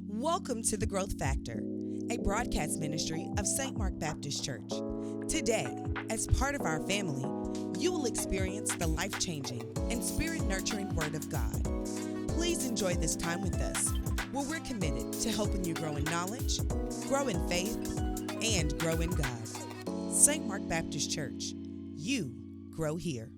Welcome to The Growth Factor, a broadcast ministry of St. Mark Baptist Church. Today, as part of our family, you will experience the life-changing and spirit-nurturing Word of God. Please enjoy this time with us, where we're committed to helping you grow in knowledge, grow in faith, and grow in God. St. Mark Baptist Church, you grow here.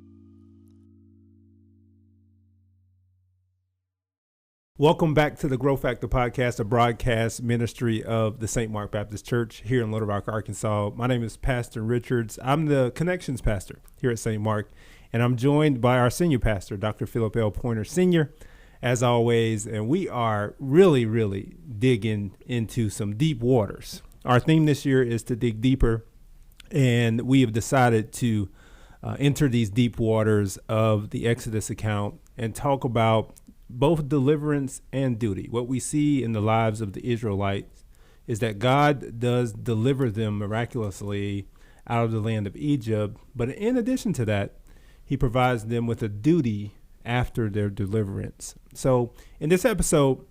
Welcome back to the Growth Factor podcast, a broadcast ministry of the St. Mark Baptist Church here in Little Rock, Arkansas. My name is Pastor Richards. I'm the Connections Pastor here at St. Mark, and I'm joined by our senior pastor, Dr. Philip L. Pointer Sr., as always, and we are really digging into some deep waters. Our theme this year is to dig deeper, and we have decided to enter these deep waters of the Exodus account and talk about both deliverance and duty. What we see in the lives of the Israelites is that God does deliver them miraculously out of the land of Egypt. But in addition to that, he provides them with a duty after their deliverance. So in this episode,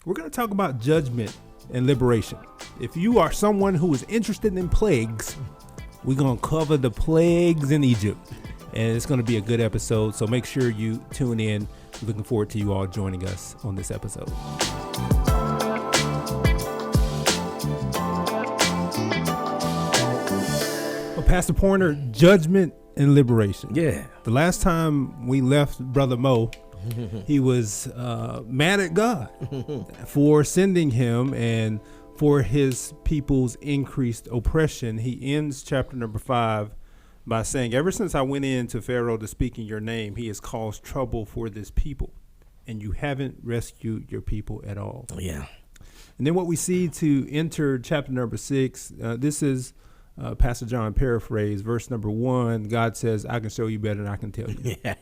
we're going to talk about judgment and liberation. If you are someone who is interested in plagues, we're going to cover the plagues in Egypt. And it's going to be a good episode. So make sure you tune in. Looking forward to you all joining us on this episode. Well, Pastor Pointer, judgment and liberation. Yeah. The last time we left Brother Mo, he was mad at God for sending him and for his people's increased oppression. He ends chapter number 5 by saying, ever since I went in to Pharaoh to speak in your name, he has caused trouble for this people, and you haven't rescued your people at all. Yeah. And then what we see to enter chapter number 6, this is Pastor John paraphrase, verse number 1, God says, I can show you better than I can tell you. Yeah,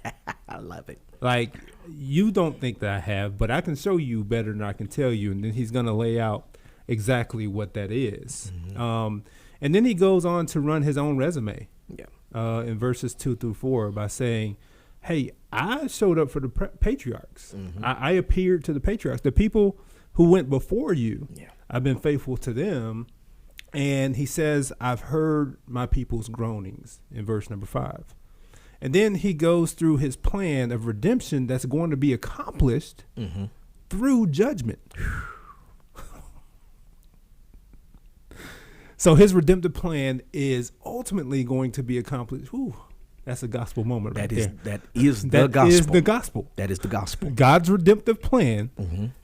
I love it. Like, you don't think that I have, but I can show you better than I can tell you. And then he's going to lay out exactly what that is. Mm-hmm. And then he goes on to run his own resume. Yeah. In verses 2 through 4 by saying, hey, I showed up for the patriarchs. Mm-hmm. I appeared to the patriarchs, the people who went before you. Yeah. I've been faithful to them. And he says, I've heard my people's groanings in verse number 5. And then he goes through his plan of redemption that's going to be accomplished through judgment. So his redemptive plan is ultimately going to be accomplished. Whew, that's a gospel moment right there. That is the gospel. That is the gospel. God's redemptive plan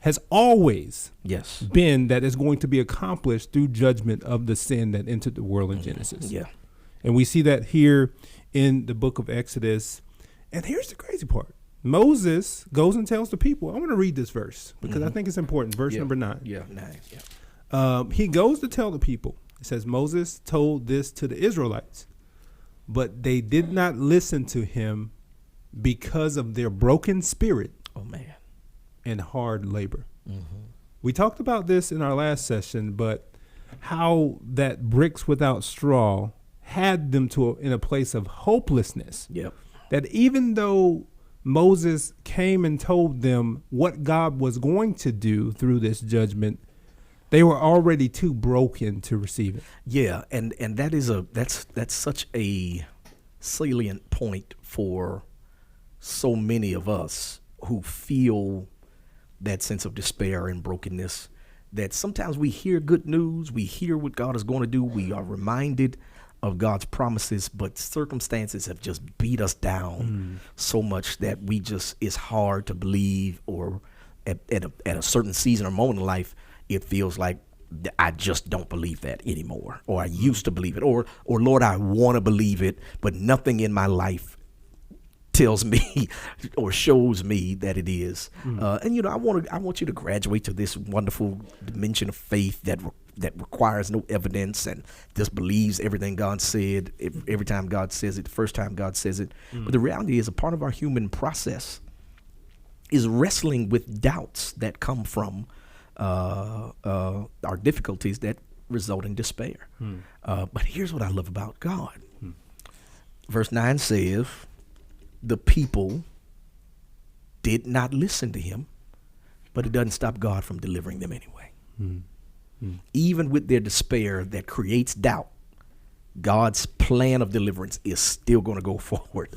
has always been that it's going to be accomplished through judgment of the sin that entered the world in Genesis. Yeah. And we see that here in the book of Exodus. And here's the crazy part. Moses goes and tells the people, I want to read this verse because I think it's important. Verse number 9. Yeah, 9. Yeah. He goes to tell the people. It says, Moses told this to the Israelites, but they did not listen to him because of their broken spirit and hard labor. We talked about this in our last session, but how that bricks without straw had them in a place of hopelessness. Yep. That even though Moses came and told them what God was going to do through this judgment, they were already too broken to receive it. Yeah, and that's such a salient point for so many of us who feel that sense of despair and brokenness, that sometimes we hear good news, we hear what God is going to do, we are reminded of God's promises, but circumstances have just beat us down so much that it's hard to believe, or at a certain season or moment in life, it feels like I just don't believe that anymore, or I used to believe it, or Lord, I want to believe it, but nothing in my life tells me or shows me that it is. And I want you to graduate to this wonderful dimension of faith that requires no evidence and just believes everything God said every time God says it, the first time God says it. But the reality is, a part of our human process is wrestling with doubts that come from our difficulties that result in despair. But here's what I love about God. Verse 9 says, the people did not listen to him but it doesn't stop God from delivering them anyway. Mm-hmm. Even with their despair that creates doubt, God's plan of deliverance is still going to go forward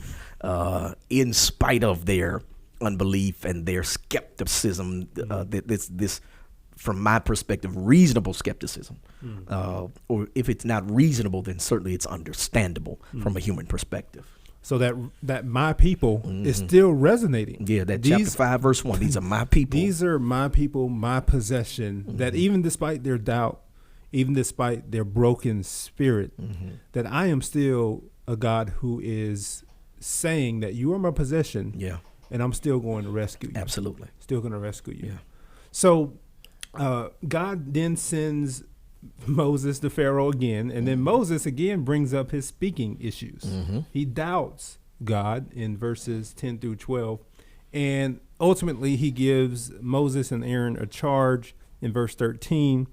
in spite of their unbelief and their skepticism. This, from my perspective, reasonable skepticism. Or if it's not reasonable, then certainly it's understandable from a human perspective. So that my people is still resonating. Yeah, that chapter 5, verse 1, these are my people. These are my people, my possession, that even despite their doubt, even despite their broken spirit, that I am still a God who is saying that you are my possession. Yeah. And I'm still going to rescue you. Absolutely. Still going to rescue you. Yeah. So God then sends Moses to Pharaoh again, and then Moses again brings up his speaking issues. He doubts God in verses 10 through 12, and ultimately he gives Moses and Aaron a charge in verse 13,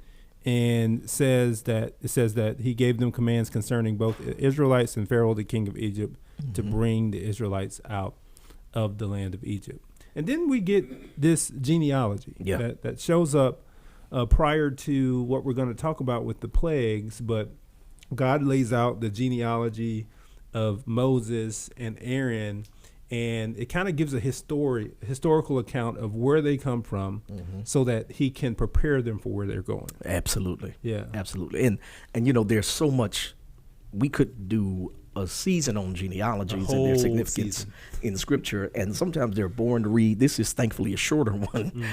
and says that he gave them commands concerning both the Israelites and Pharaoh, the king of Egypt, to bring the Israelites out of the land of Egypt. And then we get this genealogy that shows up prior to what we're going to talk about with the plagues, but God lays out the genealogy of Moses and Aaron, and it kind of gives a historical account of where they come from so that he can prepare them for where they're going. Absolutely. Yeah. Absolutely. And you know, there's so much. We could do a season on genealogies and their significance in Scripture, and sometimes they're boring to read. This is thankfully a shorter one,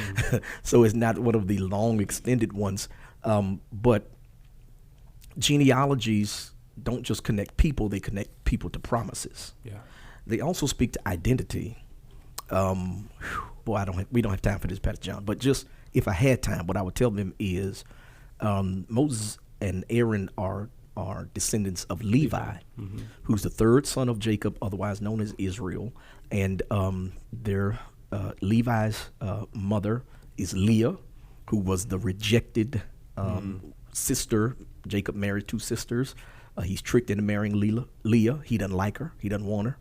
so it's not one of the long extended ones. But genealogies don't just connect people; they connect people to promises. Yeah. They also speak to identity. We don't have time for this, Pastor John. But just if I had time, what I would tell them is Moses and Aaron are descendants of Levi, who's the third son of Jacob, otherwise known as Israel. And their Levi's mother is Leah, who was the rejected sister. Jacob married two sisters. He's tricked into marrying Leah. He doesn't like her. He doesn't want her.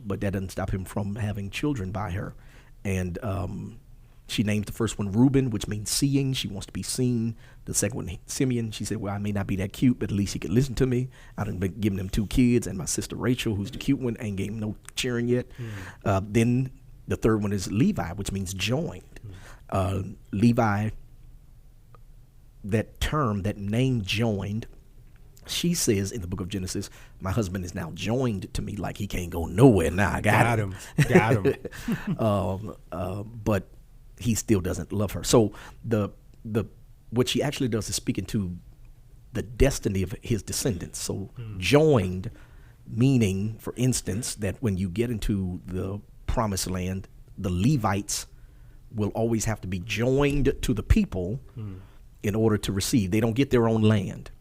But that doesn't stop him from having children by her. And she named the first one Reuben, which means seeing. She wants to be seen. The second one, Simeon. She said, well, I may not be that cute, but at least he can listen to me. I done been giving him 2 kids, and my sister Rachel, who's the cute one, ain't gave him no cheering yet. Then the third one is Levi, which means joined. Levi, that term, that name joined, she says in the book of Genesis, my husband is now joined to me, like he can't go nowhere now. I got him. But he still doesn't love her. So the what she actually does is speak into the destiny of his descendants. So joined, meaning, for instance, that when you get into the promised land, the Levites will always have to be joined to the people in order to receive. They don't get their own land.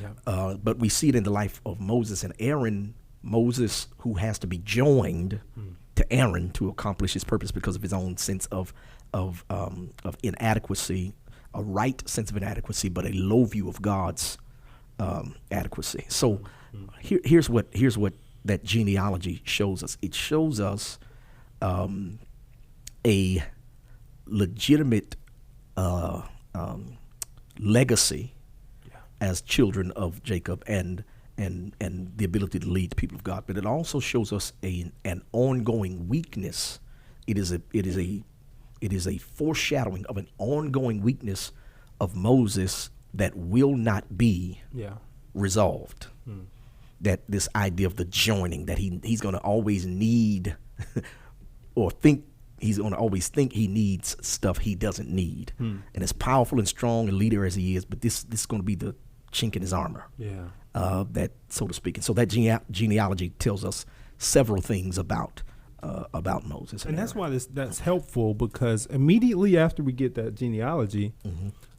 Yeah. But we see it in the life of Moses and Aaron. Moses, who has to be joined to Aaron to accomplish his purpose because of his own sense of inadequacy, a right sense of inadequacy, but a low view of God's adequacy. So here's what that genealogy shows us. It shows us a legitimate legacy as children of Jacob and the ability to lead the people of God. But it also shows us an ongoing weakness. It is a foreshadowing of an ongoing weakness of Moses that will not be resolved. That this idea of the joining, that he's going to always need or think he's going to always think he needs stuff he doesn't need. And as powerful and strong a leader as he is, but this is going to be the chink in his armor. That, so to speak. And so that genealogy tells us several things about Moses. And that's why that's helpful, because immediately after we get that genealogy,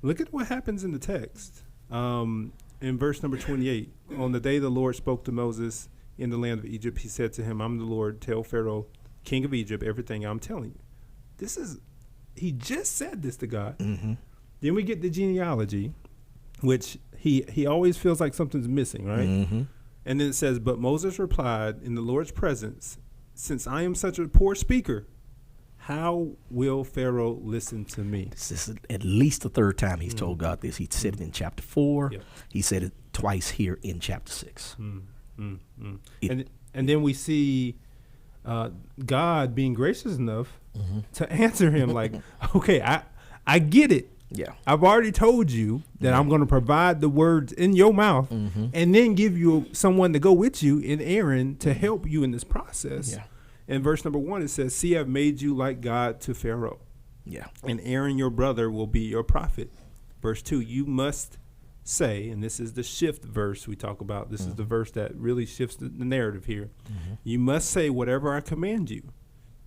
look at what happens in the text. In verse number 28, on the day the Lord spoke to Moses in the land of Egypt, he said to him, I'm the Lord, tell Pharaoh, king of Egypt, everything I'm telling you. He just said this to God. Then we get the genealogy, which he always feels like something's missing, right? And then it says, but Moses replied in the Lord's presence, since I am such a poor speaker, how will Pharaoh listen to me? This is at least the third time he's told God this. He said it in chapter 4. Yep. He said it twice here in chapter 6. And then we see God being gracious enough to answer him like, okay, I get it. Yeah. I've already told you that I'm going to provide the words in your mouth and then give you someone to go with you in Aaron to help you in this process. Yeah. In verse number 1, it says, see, I've made you like God to Pharaoh. Yeah. And Aaron, your brother, will be your prophet. Verse 2, you must say, and this is the shift verse we talk about. This is the verse that really shifts the narrative here. You must say whatever I command you.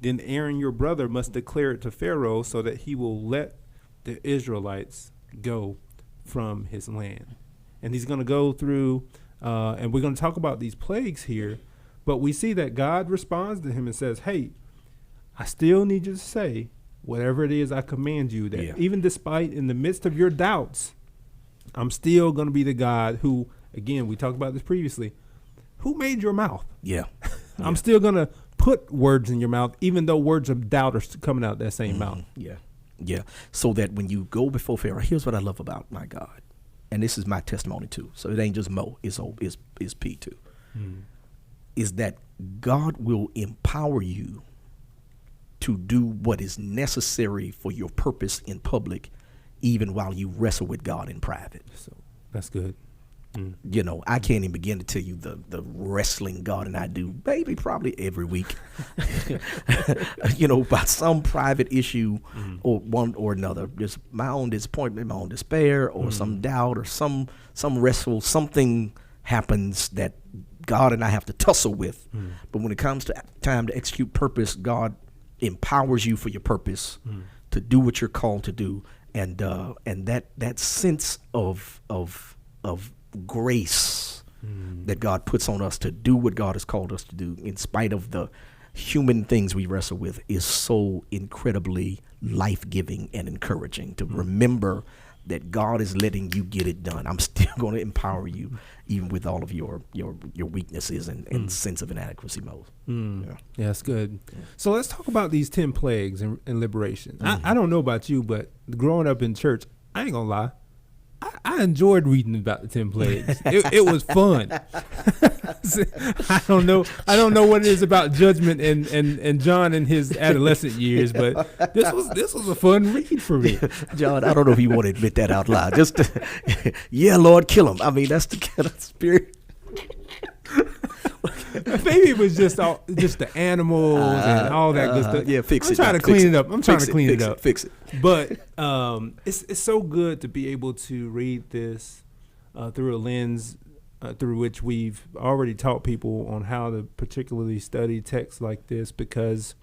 Then Aaron, your brother, must declare it to Pharaoh so that he will let the Israelites go from his land. And he's going to go through, and we're going to talk about these plagues here. But we see that God responds to him and says, hey, I still need you to say whatever it is I command you, that even despite in the midst of your doubts, I'm still going to be the God who, again, we talked about this previously, who made your mouth. Yeah. I'm still going to put words in your mouth, even though words of doubt are coming out that same mouth. Yeah. Yeah. So that when you go before Pharaoh, here's what I love about my God. And this is my testimony too. So it ain't just Mo, it's P too. Is that God will empower you to do what is necessary for your purpose in public, even while you wrestle with God in private. So that's good. You know, I can't even begin to tell you the wrestling God and I do, maybe probably every week, you know, about some private issue or one or another, just my own disappointment, my own despair, or some doubt, or some wrestle, something happens that God and I have to tussle with. But when it comes to time to execute purpose, God empowers you for your purpose to do what you're called to do. And that sense of grace that God puts on us to do what God has called us to do, in spite of the human things we wrestle with, is so incredibly life-giving and encouraging to remember that God is letting you get it done. I'm still going to empower you, even with all of your weaknesses and sense of inadequacy mode. Yeah, that's good. So let's talk about these 10 plagues and liberation. I don't know about you, but growing up in church, I ain't gonna lie, I enjoyed reading about the 10 plagues. It was fun. I don't know what it is about Judgment and John in his adolescent years, but this was a fun read for me. John, I don't know if you want to admit that out loud. Just yeah, Lord, kill him. I mean, that's the kind of spirit. Maybe it was just the animals and all that good stuff. Yeah, fix it. I'm trying to clean it up. I'm trying to clean it up. Fix it. But it's so good to be able to read this through a lens through which we've already taught people on how to particularly study texts like this, because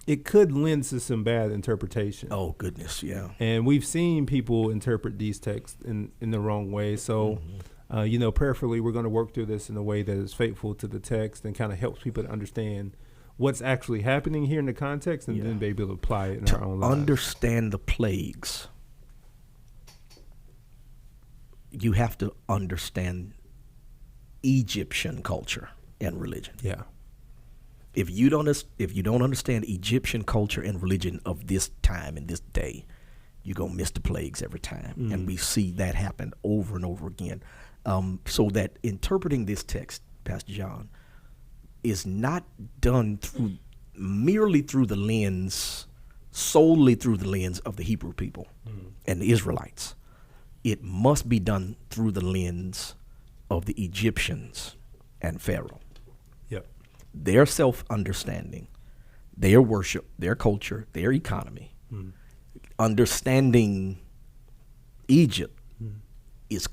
it could lend to some bad interpretation. Oh, goodness, yeah. And we've seen people interpret these texts in the wrong way. So, prayerfully, we're going to work through this in a way that is faithful to the text and kind of helps people to understand what's actually happening here in the context, and then be able to apply it in our own lives. To understand the plagues, you have to understand Egyptian culture and religion. Yeah. If you don't understand Egyptian culture and religion of this time and this day, you're going to miss the plagues every time. And we see that happen over and over again. So that interpreting this text, Pastor John, is not done solely through the lens of the Hebrew people and the Israelites. It must be done through the lens of the Egyptians and Pharaoh. Yep. Their self-understanding, their worship, their culture, their economy. Understanding Egypt is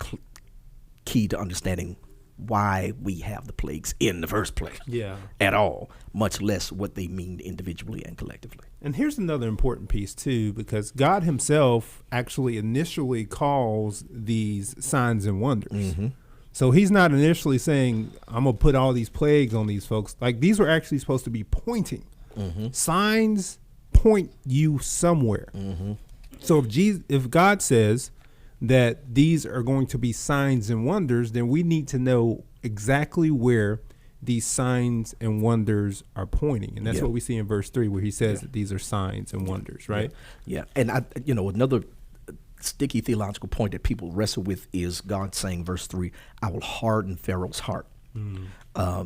key to understanding why we have the plagues in the first place at all, much less what they mean individually and collectively. And here's another important piece too, because God himself actually initially calls these signs and wonders. So he's not initially saying, I'm going to put all these plagues on these folks. Like, these were actually supposed to be pointing. Signs point you somewhere. So if God says that these are going to be signs and wonders, then we need to know exactly where these signs and wonders are pointing. And that's Yeah. what we see in verse 3, where he says that these are signs and wonders, right? Yeah. And another sticky theological point that people wrestle with is God saying, verse 3, I will harden Pharaoh's heart.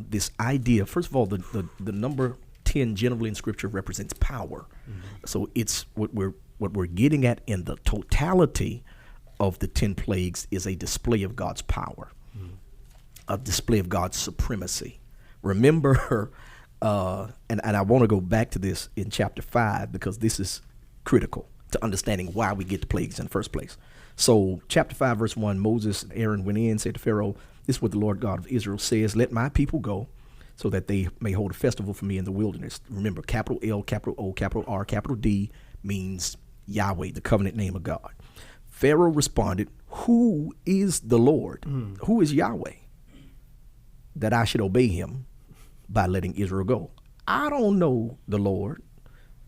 This idea, first of all, the number 10 generally in Scripture represents power. So it's what we're getting at in the totality of the 10 plagues is a display of God's power, a display of God's supremacy. Remember, and I want to go back to this in chapter 5 because this is critical to understanding why we get the plagues in the first place. So chapter 5, verse 1, Moses and Aaron went in and said to Pharaoh, this is what the Lord God of Israel says, let my people go so that they may hold a festival for me in the wilderness. Remember, capital L, capital O, capital R, capital D means Yahweh, the covenant name of God. Pharaoh responded, who is the Lord? Who is Yahweh that I should obey him by letting Israel go? I don't know the Lord.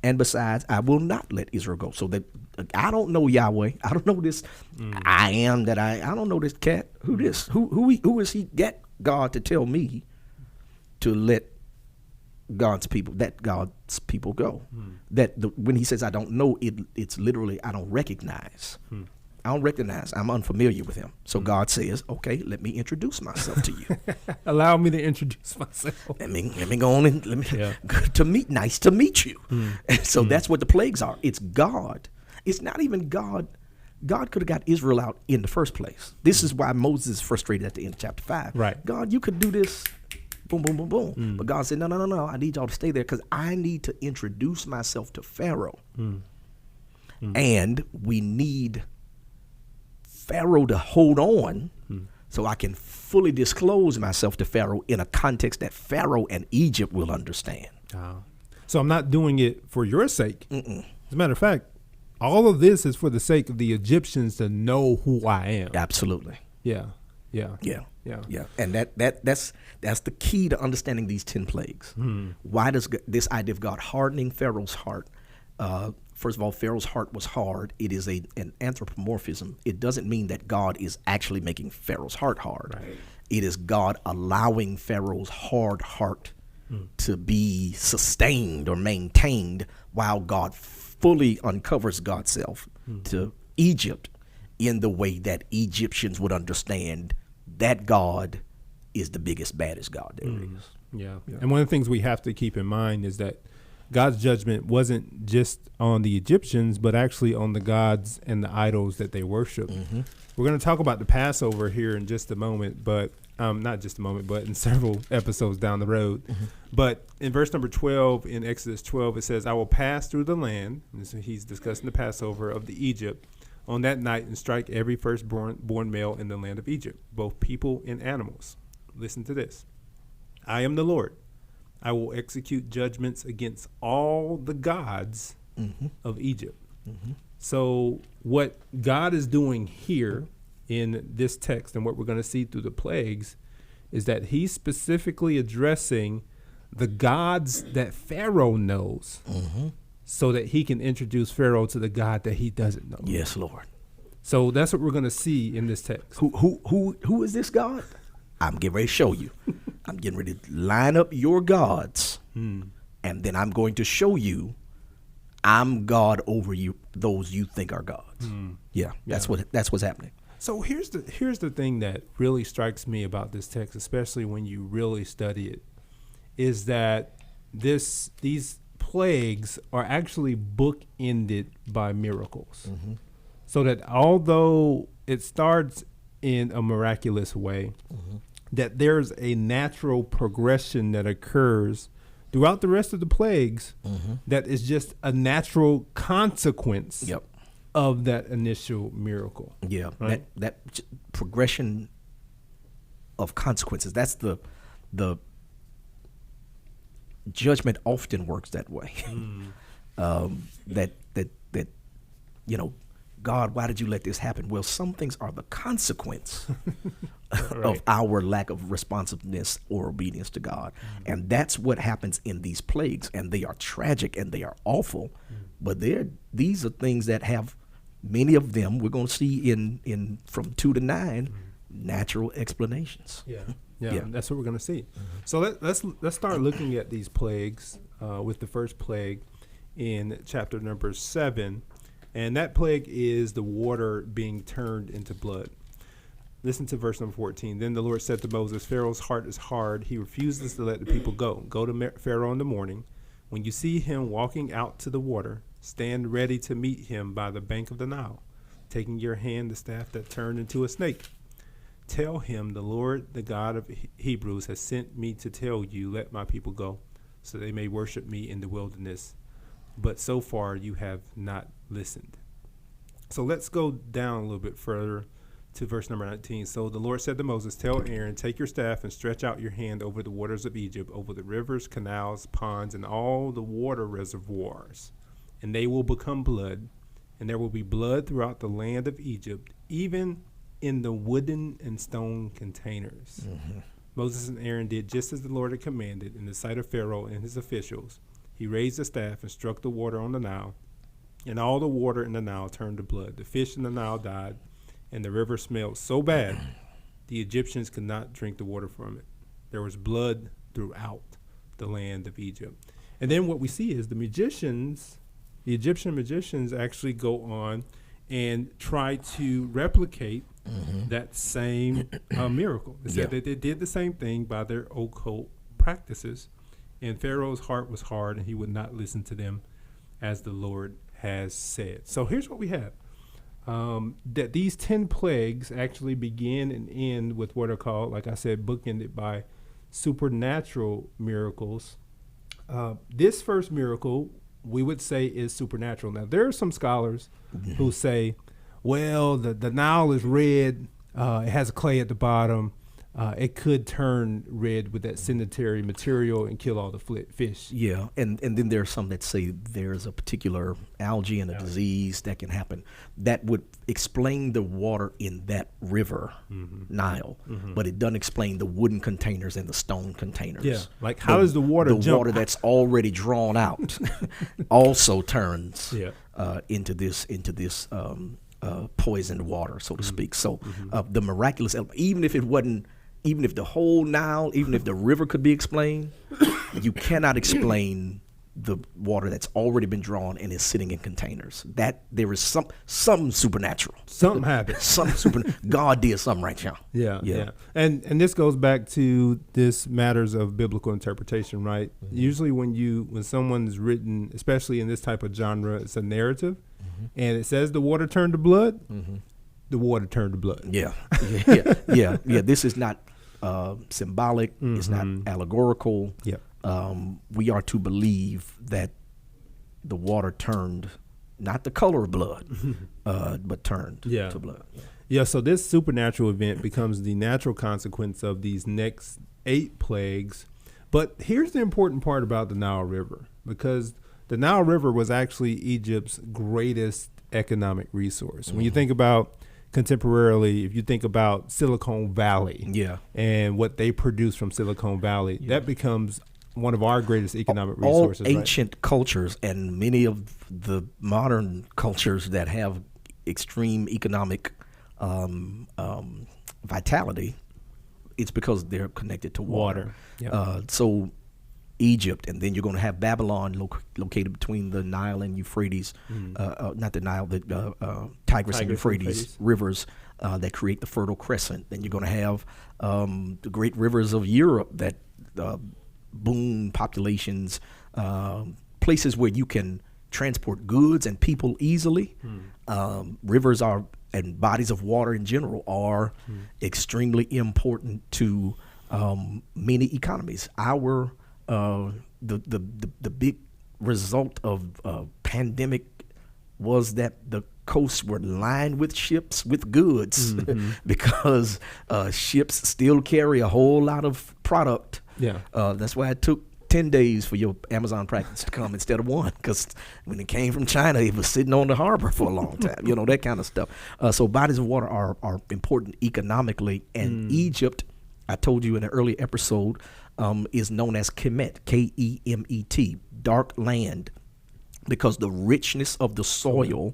And besides, I will not let Israel go. So that I don't know Yahweh. I don't know this. I am that I don't know this cat. Who this? Who is he? Get God to tell me to let God's people go. When he says I don't know, it's literally I don't recognize. I don't recognize. I'm unfamiliar with him. So God says, okay, let me introduce myself to you. Allow me to introduce myself. Let me go on and nice to meet you. And so that's what the plagues are. It's God. It's not even God. God could have got Israel out in the first place. This is why Moses is frustrated at the end of chapter 5. Right. God, you could do this. Boom, boom, boom, boom. But God said, no. I need y'all to stay there because I need to introduce myself to Pharaoh. And we need Pharaoh to hold on so I can fully disclose myself to Pharaoh in a context that Pharaoh and Egypt will understand. So I'm not doing it for your sake. As a matter of fact, all of this is for the sake of the Egyptians to know who I am. Absolutely. Yeah. And that's the key to understanding these 10 plagues. Why does this idea of God hardening Pharaoh's heart? First of all, Pharaoh's heart was hard. It is an anthropomorphism. It doesn't mean that God is actually making Pharaoh's heart hard. Right. It is God allowing Pharaoh's hard heart to be sustained or maintained while God fully uncovers God's self to Egypt in the way that Egyptians would understand that God is the biggest, baddest God there is. Yeah. And one of the things we have to keep in mind is that God's judgment wasn't just on the Egyptians, but actually on the gods and the idols that they worship. We're going to talk about the Passover here in just a moment, but not just a moment, but in several episodes down the road. But in verse number 12 in Exodus 12, it says, I will pass through the land, and so he's discussing the Passover of the Egypt, on that night and strike every firstborn male in the land of Egypt, both people and animals. Listen to this. I am the Lord. I will execute judgments against all the gods of Egypt. So what God is doing here in this text and what we're going to see through the plagues is that he's specifically addressing the gods that Pharaoh knows so that he can introduce Pharaoh to the God that he doesn't know. Yes, Lord. So that's what we're going to see in this text. Who is this God? I'm getting ready to show you. I'm getting ready to line up your gods, and then I'm going to show you I'm God over you, those you think are gods. That's what's happening. So here's the thing that really strikes me about this text, especially when you really study it, is that these plagues are actually bookended by miracles. So that although it starts in a miraculous way, that there's a natural progression that occurs throughout the rest of the plagues that is just a natural consequence of that initial miracle. Yeah, right? that progression of consequences, that's the judgment often works that way. That God, why did you let this happen? Well, some things are the consequence of our lack of responsiveness or obedience to God. And that's what happens in these plagues. And they are tragic and they are awful. But these are things that have, many of them, we're going to see in from 2 to 9, natural explanations. Yeah, that's what we're going to see. So let's start looking at these plagues with the first plague in chapter number 7. And that plague is the water being turned into blood. Listen to verse number 14. Then the Lord said to Moses, Pharaoh's heart is hard. He refuses to let the people go. Go to Pharaoh in the morning. When you see him walking out to the water, stand ready to meet him by the bank of the Nile, taking your hand the staff that turned into a snake. Tell him, the Lord, the God of Hebrews, has sent me to tell you, let my people go, so they may worship me in the wilderness. But so far you have not listened. So let's go down a little bit further to verse number 19. So the Lord said to Moses, tell Aaron, take your staff and stretch out your hand over the waters of Egypt, over the rivers, canals, ponds, and all the water reservoirs, and they will become blood, and there will be blood throughout the land of Egypt, even in the wooden and stone containers. Moses and Aaron did just as the Lord had commanded in the sight of Pharaoh and his officials. He raised the staff and struck the water on the Nile, and all the water in the Nile turned to blood. The fish in the Nile died, and the river smelled so bad the Egyptians could not drink the water from it. There was blood throughout the land of Egypt. And then what we see is the Egyptian magicians actually go on and try to replicate that same miracle. They said that they did the same thing by their occult practices. And Pharaoh's heart was hard, and he would not listen to them, as the Lord has said. So here's what we have. That these 10 plagues actually begin and end with what are called, like I said, bookended by supernatural miracles. This first miracle, we would say, is supernatural. Now, there are some scholars who say, well, the Nile is red. It has clay at the bottom. It could turn red with that sanitary material and kill all the fish. Yeah, and then there are some that say there's a particular algae and a disease that can happen that would explain the water in that river, Nile, but it doesn't explain the wooden containers and the stone containers. Yeah, like how does the water jump? Water that's already drawn out also turns into this poisoned water, so to speak. So the miraculous element, even if the whole Nile, even if the river could be explained, you cannot explain the water that's already been drawn and is sitting in containers. That there is some supernatural. Something happened. God did something right now. Yeah. And this goes back to this matters of biblical interpretation, right? Usually when someone's written, especially in this type of genre, it's a narrative, and it says the water turned to blood. The water turned to blood. Yeah. This is not symbolic. It's not allegorical. We are to believe that the water turned, not the color of blood, but turned to blood. So this supernatural event becomes the natural consequence of these next 8 plagues. But here's the important part about the Nile River, because the Nile River was actually Egypt's greatest economic resource. When you think about contemporarily, if you think about Silicon Valley and what they produce from Silicon Valley, that becomes one of our greatest economic resources. All ancient cultures and many of the modern cultures that have extreme economic vitality, it's because they're connected to water. So Egypt, and then you're going to have Babylon located between the Nile and Euphrates, not the Nile, the Tigris and Euphrates rivers that create the Fertile Crescent. Then you're going to have the great rivers of Europe that boom populations, places where you can transport goods and people easily. Rivers are, and bodies of water in general, are extremely important to many economies. Our the big result of pandemic was that the coasts were lined with ships with goods because ships still carry a whole lot of product. That's why it took 10 days for your Amazon package to come instead of 1, because when it came from China, it was sitting on the harbor for a long time, that kind of stuff. So bodies of water are important economically, and Egypt, I told you in an earlier episode, is known as Kemet, Kemet, dark land, because the richness of the soil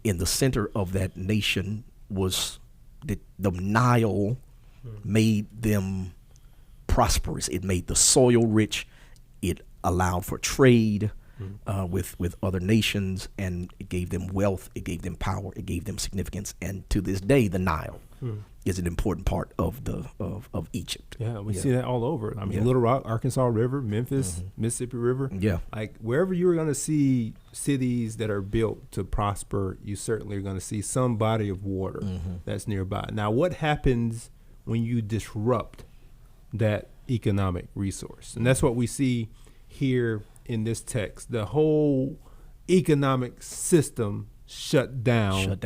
in the center of that nation was the Nile made them prosperous. It made the soil rich. It allowed for trade with other nations, and it gave them wealth. It gave them power. It gave them significance. And to this day, the Nile is an important part of Egypt. Yeah, we see that all over. I mean, Little Rock, Arkansas River, Memphis, Mississippi River. Yeah. Like wherever you're going to see cities that are built to prosper, you certainly are going to see some body of water that's nearby. Now, what happens when you disrupt that economic resource? And that's what we see here in this text. The whole economic system shut down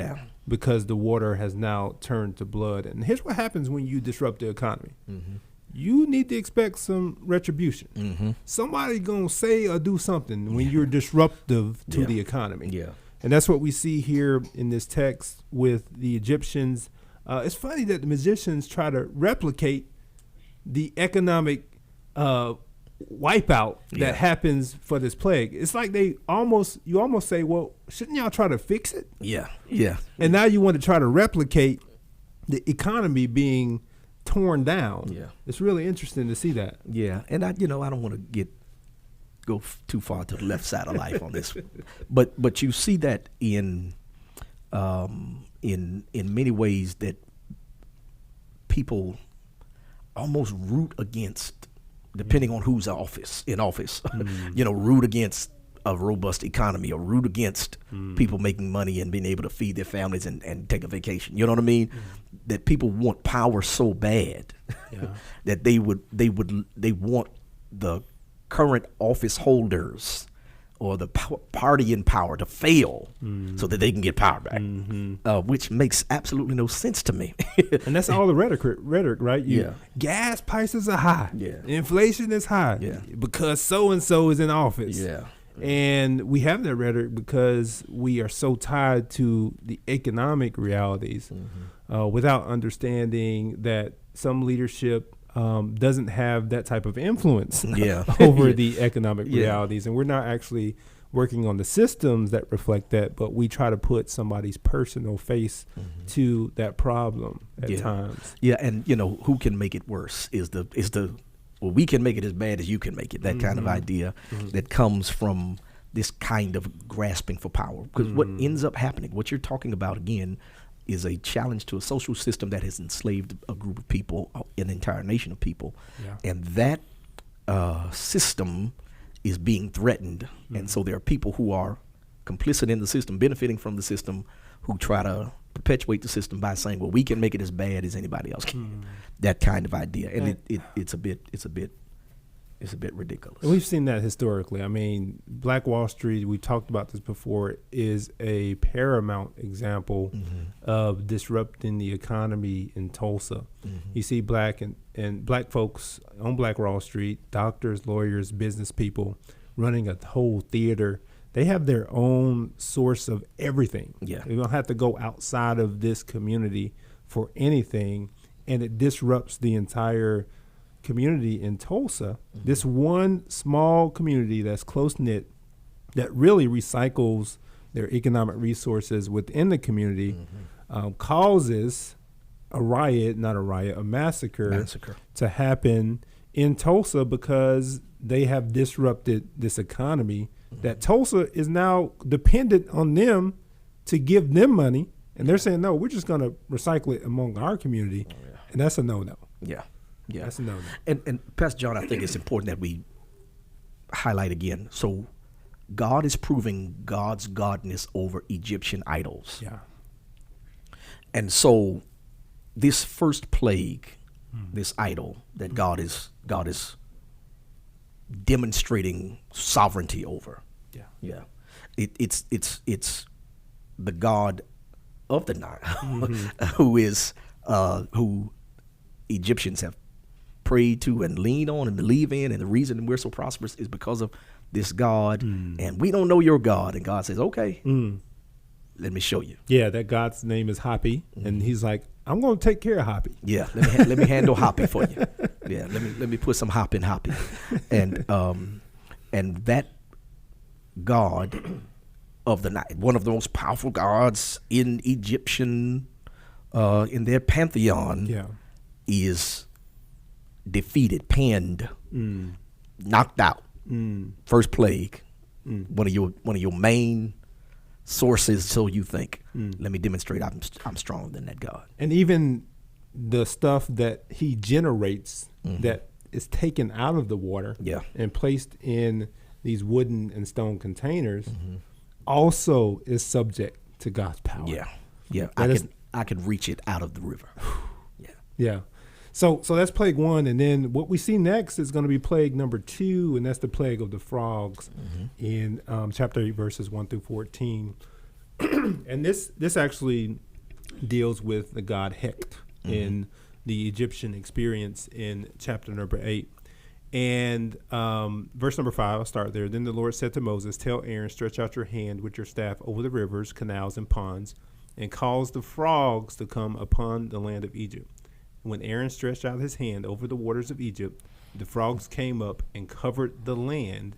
because the water has now turned to blood. And here's what happens when you disrupt the economy. You need to expect some retribution. Somebody gonna say or do something when you're disruptive to the economy. And that's what we see here in this text with the Egyptians. It's funny that the magicians try to replicate the economic wipeout that happens for this plague. It's like you almost say, well, shouldn't y'all try to fix it? Yeah. And now you want to try to replicate the economy being torn down. Yeah. It's really interesting to see that. Yeah. And I don't want to go too far to the left side of life on this. But you see that in many ways that people almost root against, depending on who's in office, root against a robust economy, or root against people making money and being able to feed their families and take a vacation. You know what I mean? That people want power so bad that they want the current office holders or the party in power to fail so that they can get power back, which makes absolutely no sense to me. And that's all the rhetoric, right? Gas prices are high. Inflation is high because so-and-so is in office. And we have that rhetoric because we are so tied to the economic realities without understanding that some leadership doesn't have that type of influence over the economic realities. And we're not actually working on the systems that reflect that, but we try to put somebody's personal face to that problem at times. Yeah, and who can make it worse is well, we can make it as bad as you can make it. That kind of idea that comes from this kind of grasping for power. Because what ends up happening, what you're talking about again, is a challenge to a social system that has enslaved a group of people, an entire nation of people. And that system is being threatened. And so there are people who are complicit in the system, benefiting from the system, who try to perpetuate the system by saying, well, we can make it as bad as anybody else can. That kind of idea. And it's a bit ridiculous. And we've seen that historically. I mean, Black Wall Street, we talked about this before, is a paramount example of disrupting the economy in Tulsa. You see black and black folks on Black Wall Street, doctors, lawyers, business people, running a whole theater. They have their own source of everything. They don't have to go outside of this community for anything, and it disrupts the entire community in Tulsa. This one small community that's close-knit, that really recycles their economic resources within the community, causes a massacre to happen in Tulsa because they have disrupted this economy that Tulsa is now dependent on them to give them money. And they're saying, no, we're just going to recycle it among our community. And that's a no-no. Yeah. That's a no-no. And Pastor John, I think it's important that we highlight again. So God is proving God's godness over Egyptian idols. And so this first plague, this idol that God is demonstrating sovereignty over. It's the God of the Nile, who Egyptians have prayed to and leaned on and believe in, and the reason we're so prosperous is because of this God, and we don't know your God. And God says, okay, let me show you. That God's name is Hoppy, and he's like, I'm going to take care of Hoppy. Let me handle Hoppy for you. Let me put some hop in Hoppy. And that God of the night, one of the most powerful gods in Egyptian, in their pantheon, is defeated, pinned, knocked out. First plague, one of your main sources. So you think, let me demonstrate I'm stronger than that God. And even the stuff that he generates that is taken out of the water and placed in these wooden and stone containers also is subject to God's power. Yeah. I can reach it out of the river. Yeah. So that's plague 1, and then what we see next is going to be plague number 2, and that's the plague of the frogs in chapter 8, verses 1 through 14. And this actually deals with the god Hecht in the Egyptian experience in chapter number 8. And verse number 5, I'll start there. Then the Lord said to Moses, "Tell Aaron, stretch out your hand with your staff over the rivers, canals, and ponds, and cause the frogs to come upon the land of Egypt." When Aaron stretched out his hand over the waters of Egypt, the frogs came up and covered the land.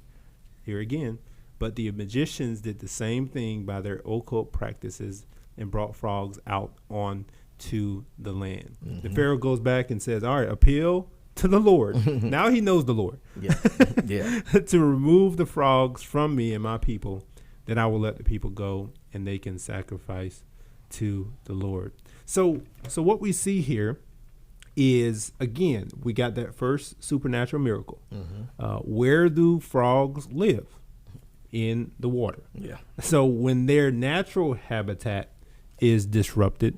Here again, but the magicians did the same thing by their occult practices and brought frogs out onto the land. The Pharaoh goes back and says, all right, appeal to the Lord. Now he knows the Lord. To remove the frogs from me and my people, then I will let the people go and they can sacrifice to the Lord. So what we see here is, again, we got that first supernatural miracle. Where do frogs live? In the water. So when their natural habitat is disrupted,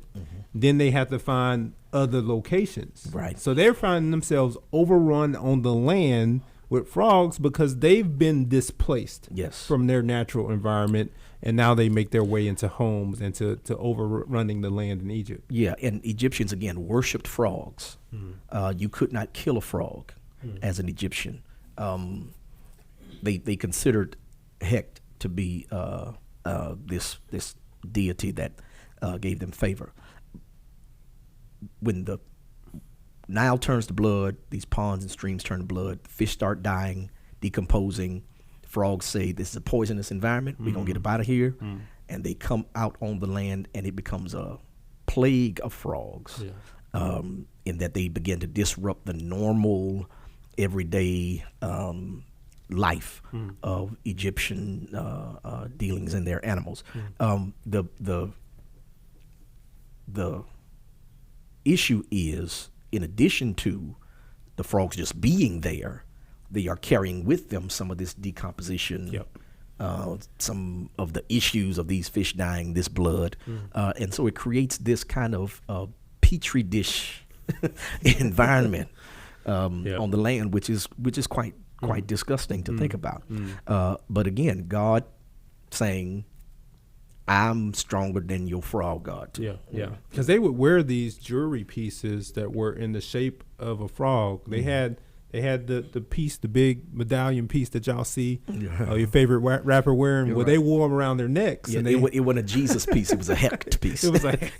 then they have to find other locations. Right. So they're finding themselves overrun on the land with frogs because they've been displaced from their natural environment, and now they make their way into homes and to overrunning the land in Egypt. Yeah, and Egyptians, again, worshipped frogs. You could not kill a frog as an Egyptian. They considered Hecht to be this deity that gave them favor. When the Nile turns to blood, these ponds and streams turn to blood, fish start dying, decomposing. Frogs say, this is a poisonous environment. We're going to get up out of here. And they come out on the land, and it becomes a plague of frogs in that they begin to disrupt the normal, everyday life of Egyptian dealings in their animals. The issue is, in addition to the frogs just being there, they are carrying with them some of this decomposition, some of the issues of these fish dying, this blood. And so it creates this kind of petri dish environment on the land, which is quite disgusting to think about. But again, God saying, I'm stronger than your frog god. Because they would wear these jewelry pieces that were in the shape of a frog. They had the piece, the big medallion piece that y'all see your favorite rapper wearing. They wore them around their necks. And it wasn't a Jesus piece. It was a Hecht piece. It was like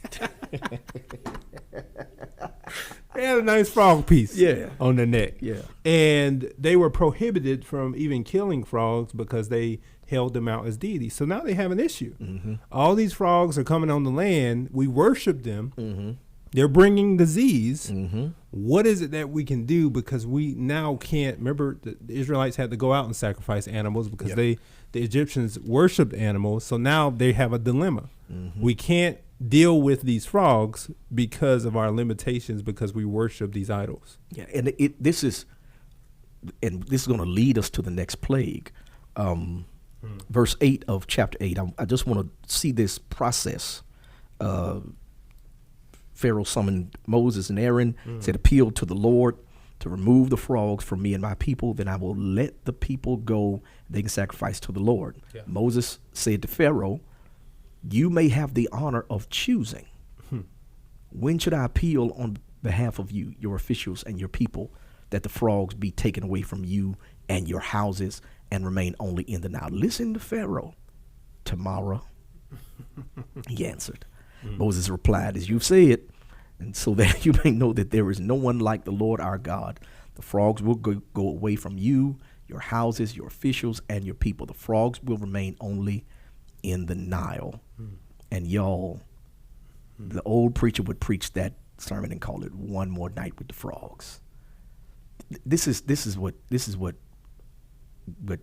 they had a nice frog piece on their neck. And they were prohibited from even killing frogs because they held them out as deities. So now they have an issue. All these frogs are coming on the land. We worship them. They're bringing disease. What is it that we can do? Because we now can't. Remember, the Israelites had to go out and sacrifice animals because the Egyptians worshipped animals. So now they have a dilemma. We can't deal with these frogs because of our limitations, because we worship these idols. And this is going to lead us to the next plague. Verse 8 of chapter 8. I just want to see this process. Pharaoh summoned Moses and Aaron, said, appeal to the Lord to remove the frogs from me and my people. Then I will let the people go. They can sacrifice to the Lord. Moses said to Pharaoh, you may have the honor of choosing. When should I appeal on behalf of you, your officials, and your people, that the frogs be taken away from you and your houses and remain only in the Nile? Listen to Pharaoh. Tomorrow, he answered. Moses replied, as you've said, and so that you may know that there is no one like the Lord our God. The frogs will go away from you, your houses, your officials, and your people. The frogs will remain only in the Nile. And y'all, the old preacher would preach that sermon and call it One More Night with the Frogs. This is what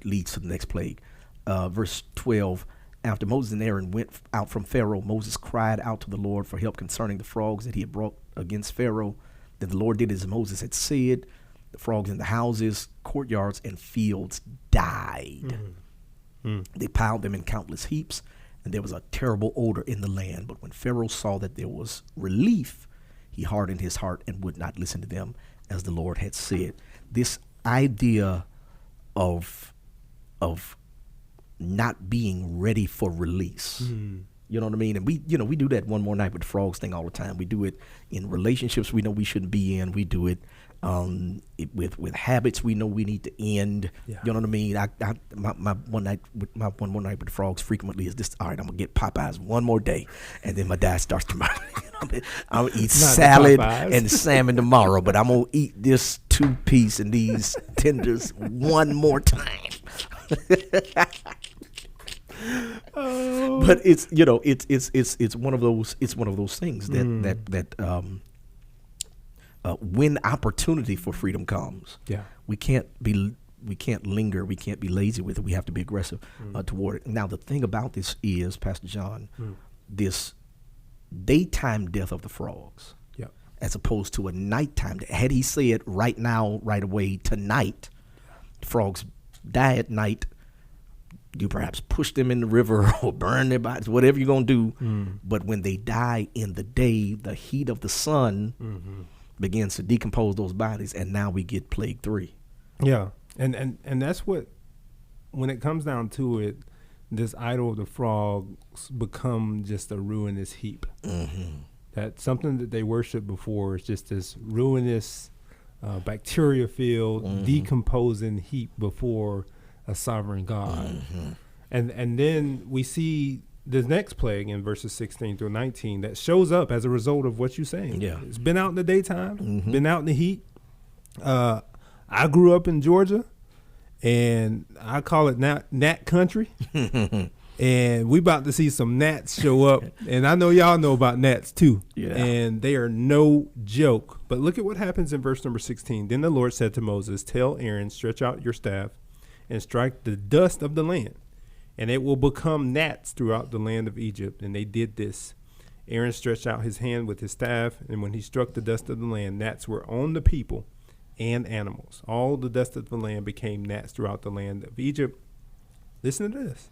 leads to the next plague. Verse 12. After Moses and Aaron went out from Pharaoh, Moses cried out to the Lord for help concerning the frogs that he had brought against Pharaoh. Then the Lord did as Moses had said. The frogs in the houses, courtyards, and fields died. They piled them in countless heaps, and there was a terrible odor in the land. But when Pharaoh saw that there was relief, he hardened his heart and would not listen to them, as the Lord had said. This idea of not being ready for release. You know what I mean? And we do that One More Night with the Frogs thing all the time. We do it in relationships we know we shouldn't be in. We do it with habits we know we need to end. Yeah. You know what I mean? My One More Night with the Frogs frequently is this. All right, I'm gonna get Popeyes one more day, and then my diet starts to. I'm gonna eat salad and salmon tomorrow, but I'm gonna eat this 2-piece and these tenders one more time. But it's one of those things that when opportunity for freedom comes, we can't linger, we can't be lazy with it. We have to be aggressive toward it. Now the thing about this is, Pastor John, this daytime death of the frogs, as opposed to a nighttime. Had he said right now, right away, tonight, frogs die at night, you perhaps push them in the river or burn their bodies, whatever you're going to do. But when they die in the day, the heat of the sun begins to decompose those bodies, and now we get plague 3. Yeah, and that's what, when it comes down to it, this idol of the frogs become just a ruinous heap. That something that they worshiped before is just this ruinous, bacteria-filled, decomposing heap before a sovereign God. And then we see the next plague in verses 16 through 19 that shows up as a result of what you're saying. Yeah. It's been out in the daytime, been out in the heat. I grew up in Georgia, and I call it gnat country. And we about to see some gnats show up. And I know y'all know about gnats too. Yeah. And they are no joke. But look at what happens in verse number 16. Then the Lord said to Moses, tell Aaron, stretch out your staff and strike the dust of the land, and it will become gnats throughout the land of Egypt. And they did this. Aaron stretched out his hand with his staff, and when he struck the dust of the land, gnats were on the people and animals. All the dust of the land became gnats throughout the land of Egypt. Listen to this.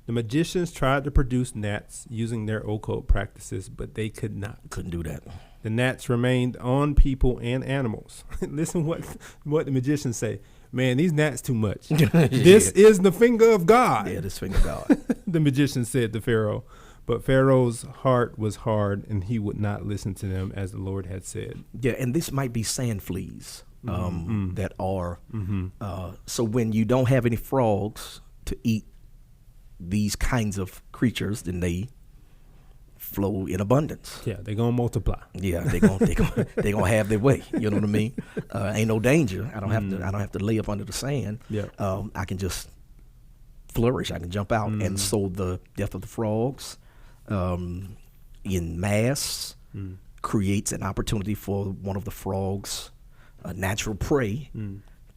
The magicians tried to produce gnats using their occult practices, but they couldn't do that. The gnats remained on people and animals. Listen what the magicians say. Man, these gnats too much. This is the finger of God. Yeah, this finger of God. The magician said to Pharaoh. But Pharaoh's heart was hard, and he would not listen to them as the Lord had said. Yeah, and this might be sand fleas that are. So when you don't have any frogs to eat these kinds of creatures, then they flow in abundance. Yeah, they're gonna multiply. Yeah, they're gonna have their way. You know what I mean? Ain't no danger. I don't have to lay up under the sand. Yeah. I can just flourish. I can jump out. And so the death of the frogs in mass creates an opportunity for one of the frogs' natural prey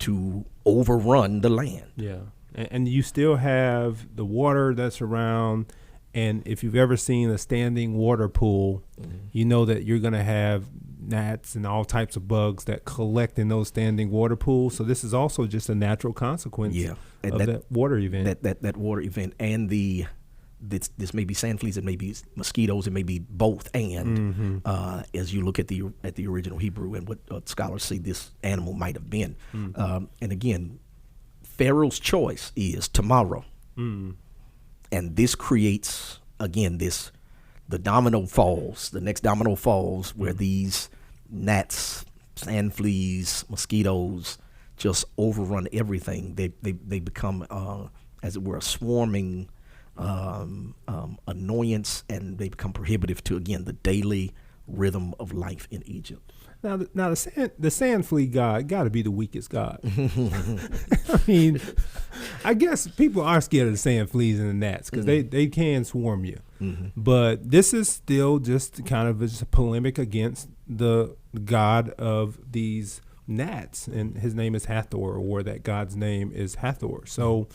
to overrun the land. Yeah. And you still have the water that's around. And if you've ever seen a standing water pool, you know that you're going to have gnats and all types of bugs that collect in those standing water pools. So this is also just a natural consequence of that water event. That water event. And this may be sand fleas, it may be mosquitoes, it may be both. And as you look at the original Hebrew and what scholars say this animal might have been. And again, Pharaoh's choice is tomorrow. And this creates, again, the domino falls, the next domino falls where these gnats, sand fleas, mosquitoes just overrun everything. They become, as it were, a swarming annoyance, and they become prohibitive to, again, the daily rhythm of life in Egypt. Now the sand flea god got to be the weakest god. I mean, I guess people are scared of the sand fleas and the gnats because they can swarm you. But this is still just kind of a polemic against the god of these gnats, and his name is Hathor, or that god's name is Hathor. So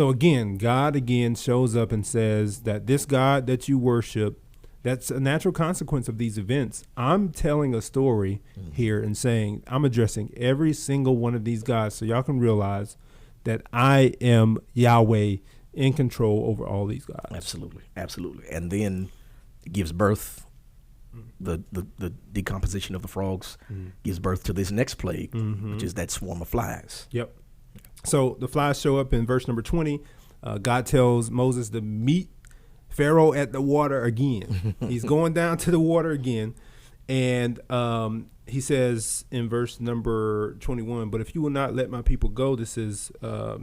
again, God again shows up and says that this God that you worship, that's a natural consequence of these events. I'm telling a story here and saying I'm addressing every single one of these gods so y'all can realize that I am Yahweh in control over all these gods. Absolutely. And then it gives birth, the decomposition of the frogs gives birth to this next plague, which is that swarm of flies. Yep. So the flies show up in verse number 20. God tells Moses to meet Pharaoh at the water again. He's going down to the water again. And he says in verse number 21, but if you will not let my people go, this is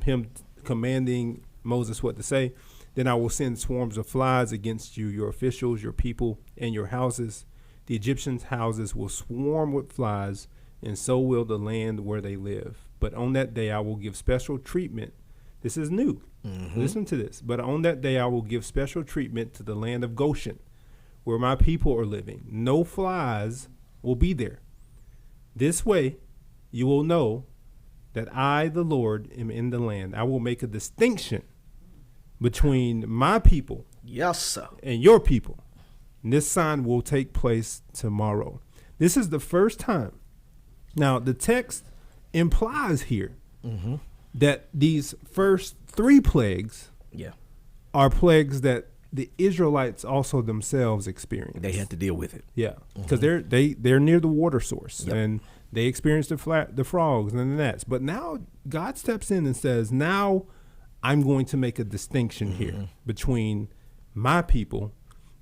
him commanding Moses what to say, then I will send swarms of flies against you, your officials, your people, and your houses. The Egyptians' houses will swarm with flies, and so will the land where they live. But on that day I will give special treatment. This is new. Listen to this. But on that day I will give special treatment to the land of Goshen, where my people are living. No flies will be there. This way you will know that I, the Lord, am in the land. I will make a distinction between my people, yes, sir, and your people. And this sign will take place tomorrow. This is the first time. Now, the text implies here that these first 3 plagues are plagues that the Israelites also themselves experienced. They had to deal with it. Yeah, because they're near the water source, and they experienced the frogs and the gnats. But now God steps in and says, now I'm going to make a distinction here between my people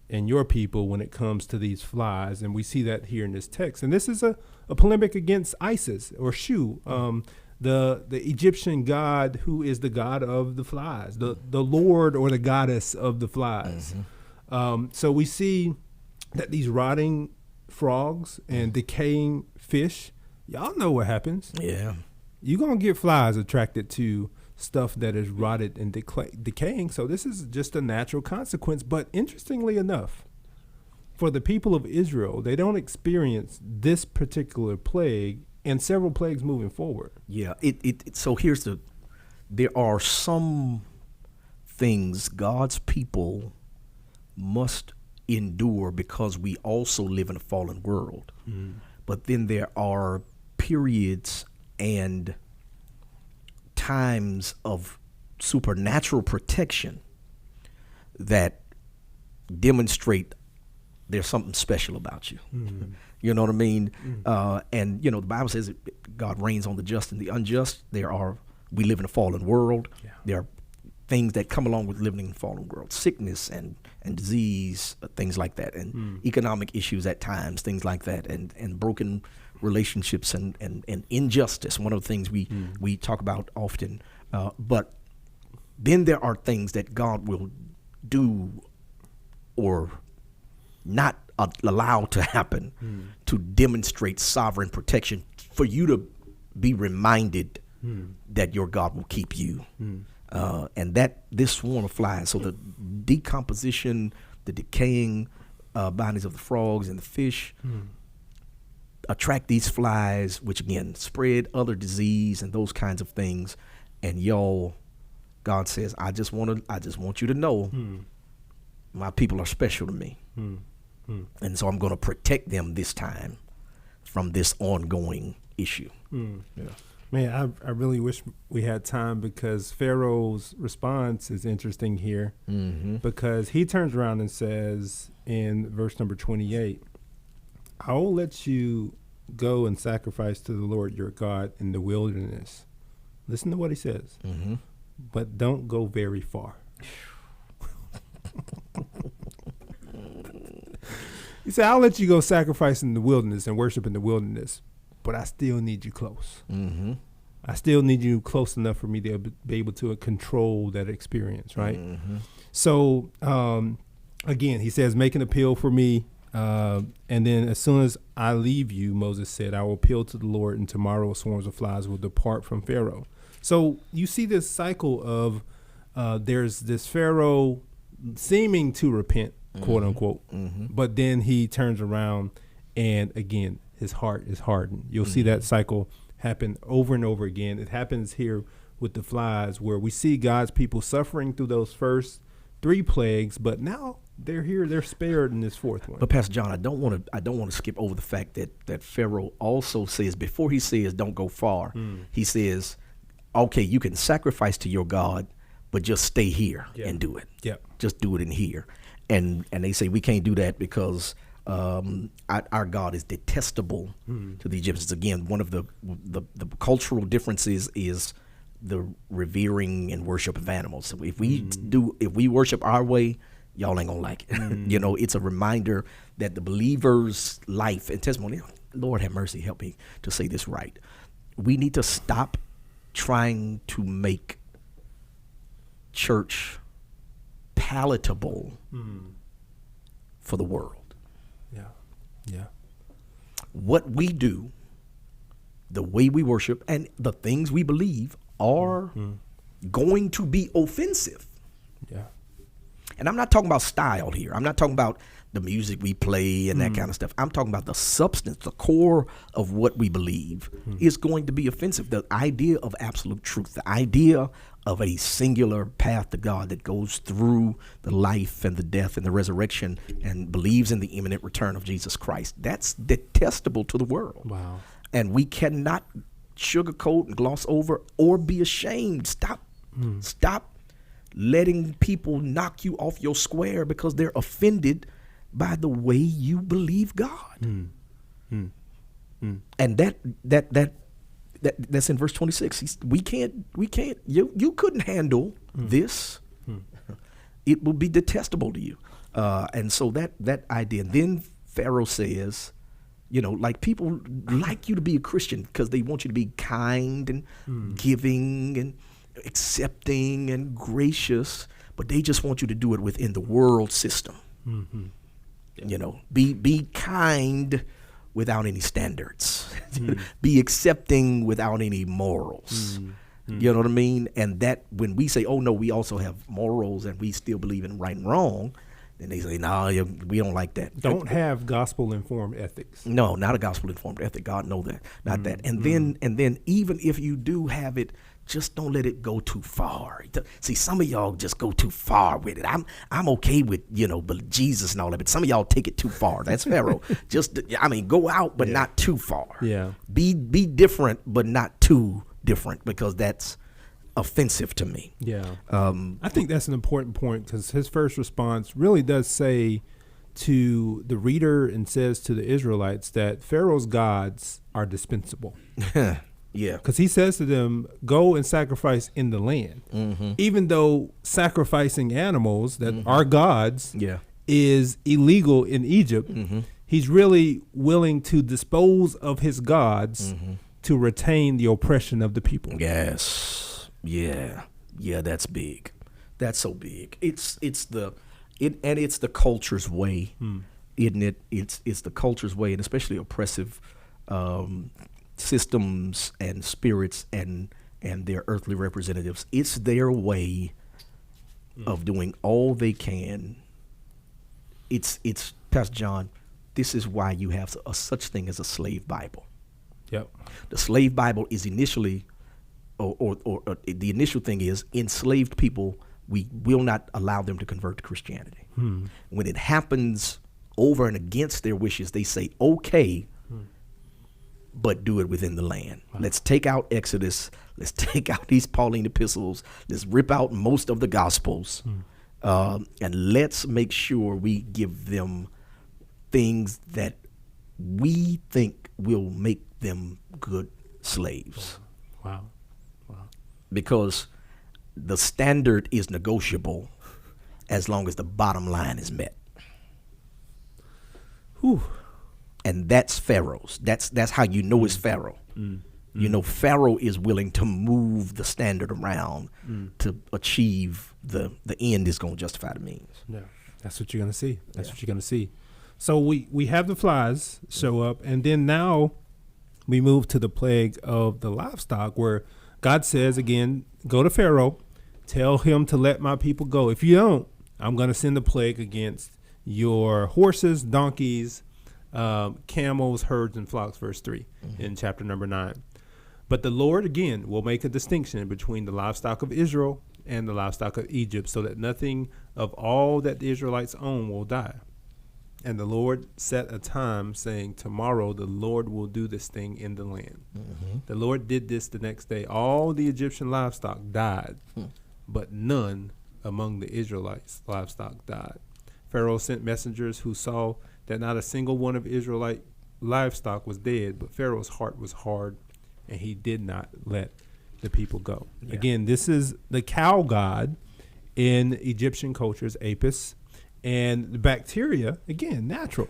and your people when it comes to these flies. And we see that here in this text. And this is a polemic against Isis, or Shu, the Egyptian god who is the god of the flies, the lord or the goddess of the flies. So we see that these rotting frogs and decaying fish, y'all know what happens. Yeah. You're going to get flies attracted to stuff that is rotted and decaying. So this is just a natural consequence. But interestingly enough, for the people of Israel, they don't experience this particular plague and several plagues moving forward. Yeah. So there are some things God's people must endure because we also live in a fallen world. But then there are periods and times of supernatural protection that demonstrate there's something special about you. You know what I mean? And the Bible says God reigns on the just and the unjust. We live in a fallen world. There are things that come along with living in a fallen world: sickness and disease, things like that, and economic issues at times, things like that, and broken relationships and injustice. One of the things we talk about often. But then there are things that God will do or not allow to happen to demonstrate sovereign protection, for you to be reminded that your God will keep you. And that this swarm of flies, so the decomposition, the decaying bodies of the frogs and the fish attract these flies, which again spread other disease and those kinds of things. And God says, I just want you to know my people are special to me. And so I'm going to protect them this time from this ongoing issue. Yeah. Man, I really wish we had time, because Pharaoh's response is interesting here, because he turns around and says in verse number 28, I will let you go and sacrifice to the Lord your God in the wilderness. Listen to what he says. But don't go very far. He said, I'll let you go sacrifice in the wilderness and worship in the wilderness, but I still need you close. I still need you close enough for me to be able to control that experience, right? So, again, he says, make an appeal for me And then as soon as I leave you, Moses said, I will appeal to the Lord, and tomorrow swarms of flies will depart from Pharaoh. So you see this cycle of there's this Pharaoh seeming to repent, quote unquote, but then he turns around and again, his heart is hardened. You'll see that cycle happen over and over again. It happens here with the flies, where we see God's people suffering through those first 3 plagues, but now they're here, they're spared in this 4th one. But Pastor John, I don't want to skip over the fact that Pharaoh also says, before he says don't go far, he says, okay, you can sacrifice to your God, but just stay here and do it. Just do it in here. And they say we can't do that because our God is detestable to the Egyptians. Again, one of the cultural differences is the revering and worship of animals. So if we worship our way, y'all ain't gonna like it. You know, it's a reminder that the believer's life and testimony, Lord have mercy, help me to say this right. We need to stop trying to make church palatable for the world. Yeah. What we do, the way we worship, and the things we believe are going to be offensive. Yeah. And I'm not talking about style here. I'm not talking about the music we play and that kind of stuff. I'm talking about the substance, the core of what we believe is going to be offensive. The idea of absolute truth, the idea of a singular path to God that goes through the life and the death and the resurrection and believes in the imminent return of Jesus Christ. That's detestable to the world. Wow. And we cannot sugarcoat and gloss over or be ashamed. Stop letting people knock you off your square because they're offended by the way you believe God. And that's in verse 26. We can't, you couldn't handle this. It will be detestable to you. And so that idea. And then Pharaoh says, you know, like, people like you to be a Christian because they want you to be kind and giving and accepting and gracious, but they just want you to do it within the world system. You know, be kind without any standards. Be accepting without any morals. You know what I mean? And that when we say, oh no, we also have morals and we still believe in right and wrong, then they say, no, we don't like that. Don't have gospel-informed ethics. No, not a gospel-informed ethic. God know that, not that. And then even if you do have it, just don't let it go too far. See, some of y'all just go too far with it. I'm okay with, you know, but Jesus and all that, but some of y'all take it too far. That's Pharaoh. Go out, but not too far. Yeah. Be different, but not too different, because that's offensive to me. Yeah. I think that's an important point, because his first response really does say to the reader and says to the Israelites that Pharaoh's gods are dispensable. Yeah. Because he says to them, go and sacrifice in the land. Even though sacrificing animals that are gods is illegal in Egypt, he's really willing to dispose of his gods to retain the oppression of the people. Yes. Yeah. Yeah, that's big. That's so big. It's the culture's way, isn't it? It's the culture's way, and especially oppressive systems and spirits and their earthly representatives. It's their way of doing all they can. It's Pastor John, this is why you have such thing as a slave Bible. Yep. The slave Bible is initially, or the initial thing is, enslaved people, we will not allow them to convert to Christianity. When it happens over and against their wishes, they say, okay, but do it within the land. Wow. Let's take out Exodus. Let's take out these Pauline epistles. Let's rip out most of the Gospels. And let's make sure we give them things that we think will make them good slaves. Wow. Because the standard is negotiable as long as the bottom line is met. Whew. And that's Pharaoh's. That's how you know it's Pharaoh. You know, Pharaoh is willing to move the standard around to achieve the end is going to justify the means. Yeah, that's what you're going to see. That's what you're going to see. So we have the flies show up, and then now we move to the plague of the livestock, where God says again, go to Pharaoh, tell him to let my people go. If you don't, I'm going to send a plague against your horses, donkeys, camels, herds, and flocks, verse 3 in chapter number 9. But the Lord, again, will make a distinction between the livestock of Israel and the livestock of Egypt, so that nothing of all that the Israelites own will die. And the Lord set a time, saying, tomorrow the Lord will do this thing in the land. The Lord did this the next day. All the Egyptian livestock died, but none among the Israelites' livestock died. Pharaoh sent messengers who saw that not a single one of Israelite livestock was dead, but Pharaoh's heart was hard, and he did not let the people go. Yeah. Again, this is the cow god in Egyptian cultures, Apis, and the bacteria, again, natural.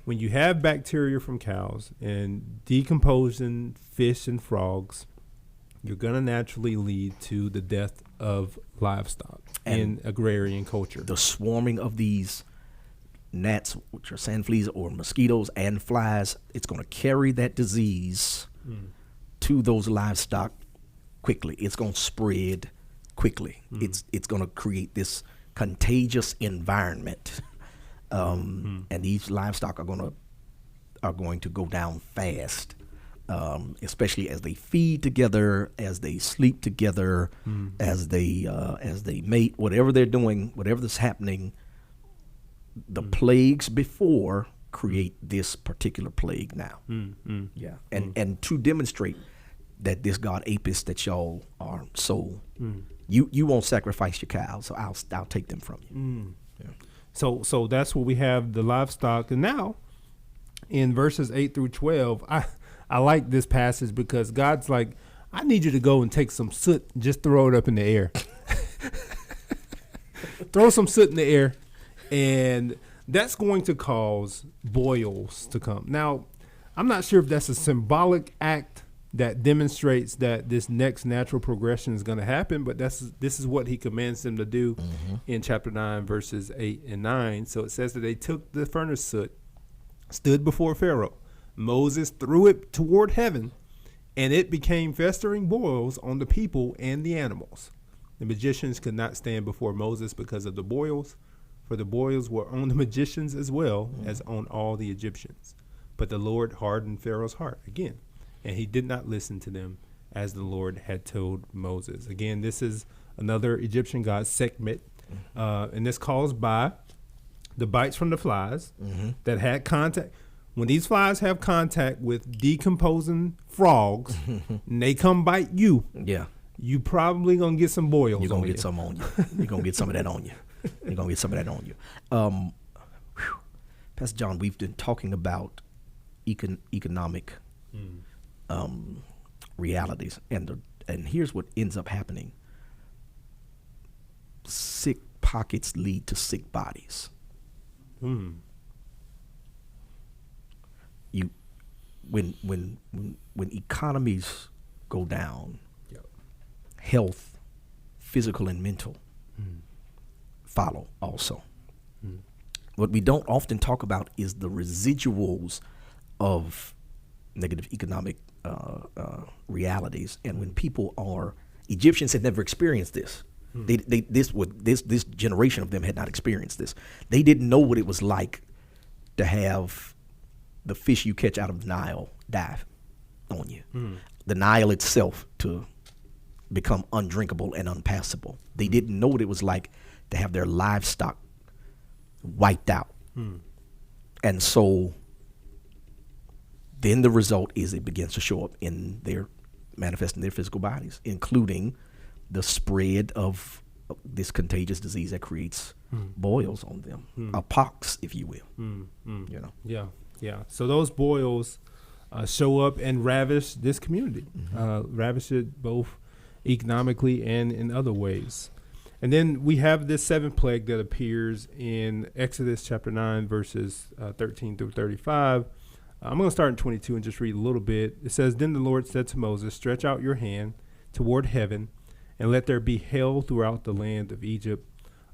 When you have bacteria from cows and decomposing fish and frogs, you're going to naturally lead to the death of livestock in agrarian culture. The swarming of these gnats, which are sand fleas or mosquitoes and flies, it's going to carry that disease to those livestock quickly. It's going to spread quickly. It's going to create this contagious environment, and these livestock are going to go down fast, especially as they feed together, as they sleep together, as they mate, whatever they're doing, whatever's happening. The plagues before create this particular plague now. Yeah, and to demonstrate that this god Apis that y'all are so. You won't sacrifice your cows, so I'll take them from you. Yeah. So that's what we have, the livestock. And now in verses 8 through 12, I like this passage because God's like, I need you to go and take some soot and just throw it up in the air. Throw some soot in the air, and that's going to cause boils to come. Now, I'm not sure if that's a symbolic act that demonstrates that this next natural progression is going to happen, but this is what he commands them to do in chapter 9, verses 8 and 9. So it says that they took the furnace soot, stood before Pharaoh. Moses threw it toward heaven, and it became festering boils on the people and the animals. The magicians could not stand before Moses because of the boils, for the boils were on the magicians as well as on all the Egyptians. But the Lord hardened Pharaoh's heart again, and he did not listen to them as the Lord had told Moses. Again, this is another Egyptian god, Sekhmet, and this caused by the bites from the flies that had contact. When these flies have contact with decomposing frogs and they come bite you, you probably going to get some boils. You're going to get some on you. You're going to get some of that on you. You're going to get some of that on you. Pastor John, we've been talking about economic realities, and here's what ends up happening. Sick pockets lead to sick bodies. When economies go down, health, physical and mental, follow also. What we don't often talk about is the residuals of negative economic realities. And when people Egyptians had never experienced this. This generation of them had not experienced this. They didn't know what it was like to have the fish you catch out of the Nile die on you. The Nile itself to become undrinkable and unpassable. They didn't know what it was like to have their livestock wiped out. And so then the result is it begins to show up in their manifesting their physical bodies, including the spread of this contagious disease that creates boils on them, a pox, if you will. You know. Yeah. So those boils show up and ravish this community, ravish it both economically and in other ways. And then we have this seventh plague that appears in Exodus chapter 9, verses 13 through 35. I'm going to start in 22 and just read a little bit. It says, Then the Lord said to Moses, Stretch out your hand toward heaven, and let there be hail throughout the land of Egypt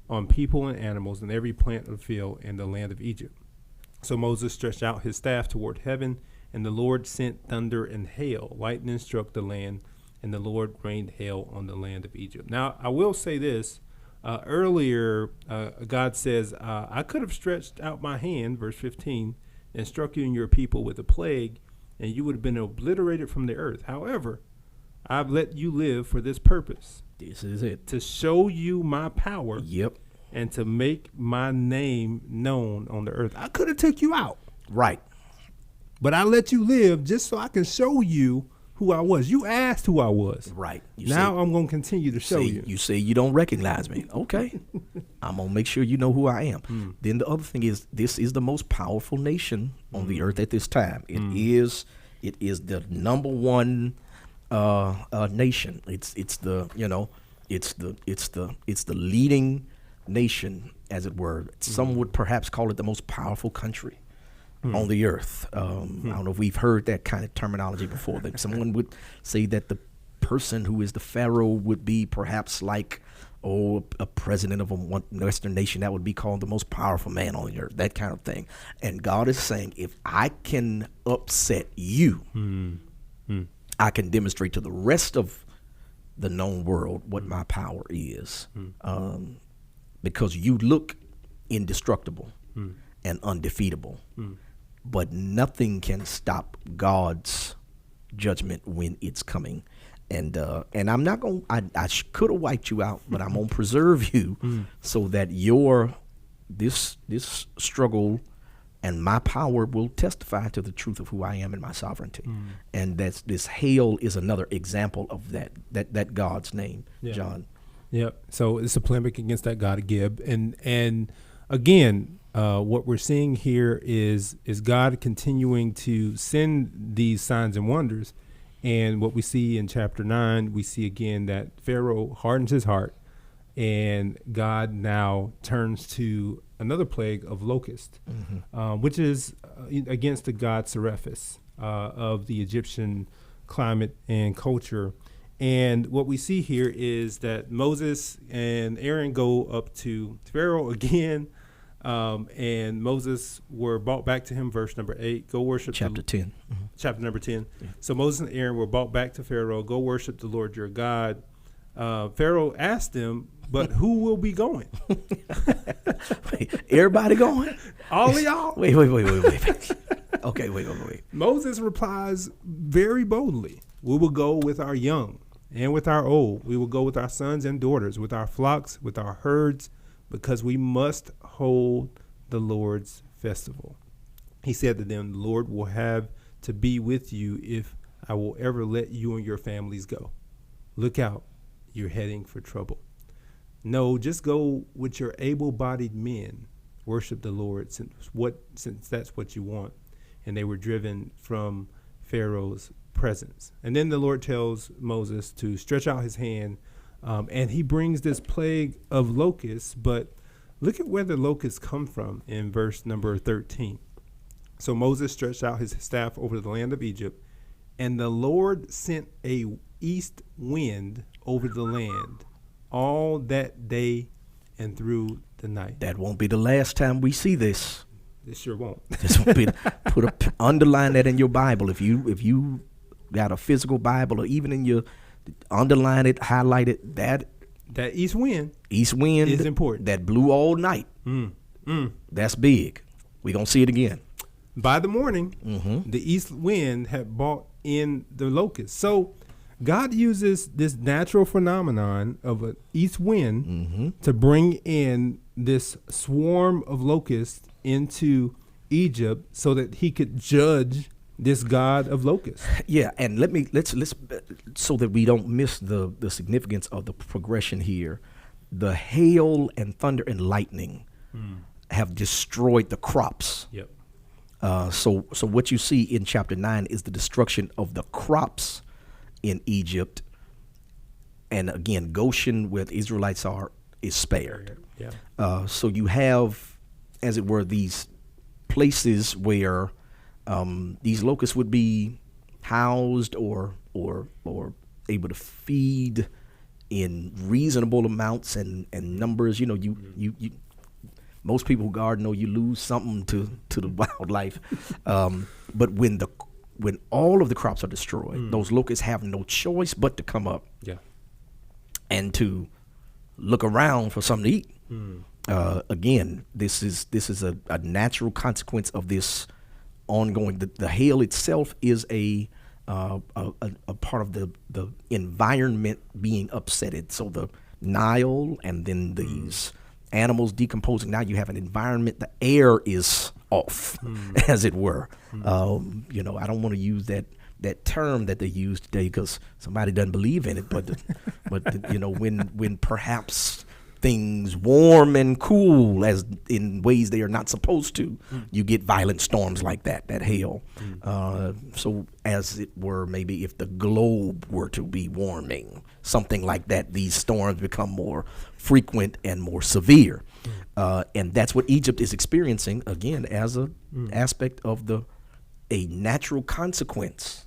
on people and animals and every plant of the field in the land of Egypt. So Moses stretched out his staff toward heaven, and the Lord sent thunder and hail. Lightning struck the land, and the Lord rained hail on the land of Egypt. Now, I will say this. Earlier, God says, I could have stretched out my hand, verse 15, and struck you and your people with a plague, and you would have been obliterated from the earth. However, I've let you live for this purpose. This is it. To show you my power. Yep. And to make my name known on the earth. I could have took you out. Right. But I let you live just so I can show you who I was. You asked who I was. Right. Now I'm going to continue to show you. You say you don't recognize me. Okay. I'm going to make sure you know who I am. Then the other thing is, this is the most powerful nation on the earth at this time. It is the number one nation. It's the leading nation, as it were. Some would perhaps call it the most powerful country on the earth. I don't know if we've heard that kind of terminology before. That someone would say that the person who is the Pharaoh would be perhaps like a president of a Western nation that would be called the most powerful man on the earth, that kind of thing. And God is saying, if I can upset you, I can demonstrate to the rest of the known world what my power is. Because you look indestructible and undefeatable, but nothing can stop God's judgment when it's coming. And I'm not going to, I could have wiped you out, but I'm going to preserve you so that this struggle and my power will testify to the truth of who I am and my sovereignty. And this hail is another example of that God's name, John. Yep. So it's a polemic against that God of Gib. And again, what we're seeing here is God continuing to send these signs and wonders. And what we see in chapter 9, we see again that Pharaoh hardens his heart, and God now turns to another plague of locust, which is against the god Seraphis of the Egyptian climate and culture. And what we see here is that Moses and Aaron go up to Pharaoh again, and Moses were brought back to him, verse number 8, go worship chapter 10. Chapter number 10. Yeah. So Moses and Aaron were brought back to Pharaoh, go worship the Lord your God. Pharaoh asked them, but who will be going? Wait, everybody going? All of y'all? Wait. Okay, wait. Moses replies very boldly, we will go with our young and with our old. We will go with our sons and daughters, with our flocks, with our herds, because we must hold the Lord's festival. He said to them, the Lord will have to be with you if I will ever let you and your families go. Look out, you're heading for trouble. No, just go with your able-bodied men. Worship the Lord since that's what you want. And they were driven from Pharaoh's presence. And then the Lord tells Moses to stretch out his hand, and he brings this plague of locusts. But look at where the locusts come from in verse number 13. So Moses stretched out his staff over the land of Egypt, and the Lord sent a east wind over the land all that day and through the night. That won't be the last time we see this. It sure won't. This won't be. Underline that in your Bible. If you got a physical Bible, or even in your, underline it, highlight it. That east wind is important. That blew all night. That's big. We're gonna see it again. By the morning, the east wind had brought in the locusts. So God uses this natural phenomenon of an east wind to bring in this swarm of locusts into Egypt so that he could judge this god of locusts. Yeah, and let's so that we don't miss the significance of the progression here. The hail and thunder and lightning have destroyed the crops. Yep. So what you see in chapter 9 is the destruction of the crops in Egypt, and again, Goshen, where the Israelites are, is spared. Yeah. So you have, as it were, these places where these locusts would be housed or able to feed in reasonable amounts and numbers. You most people who garden know you lose something to the wildlife. But when all of the crops are destroyed, those locusts have no choice but to come up and to look around for something to eat. Again, this is a natural consequence of this ongoing. The hail itself is a part of the environment being upsetted. So the Nile and then these animals decomposing. Now you have an environment. The air is off, as it were. I don't want to use that term that they use today because somebody doesn't believe in it. But when perhaps things warm and cool as in ways they are not supposed to, you get violent storms like that hail. So as it were, maybe if the globe were to be warming, something like that, these storms become more frequent and more severe. And that's what Egypt is experiencing, again, as a aspect of a natural consequence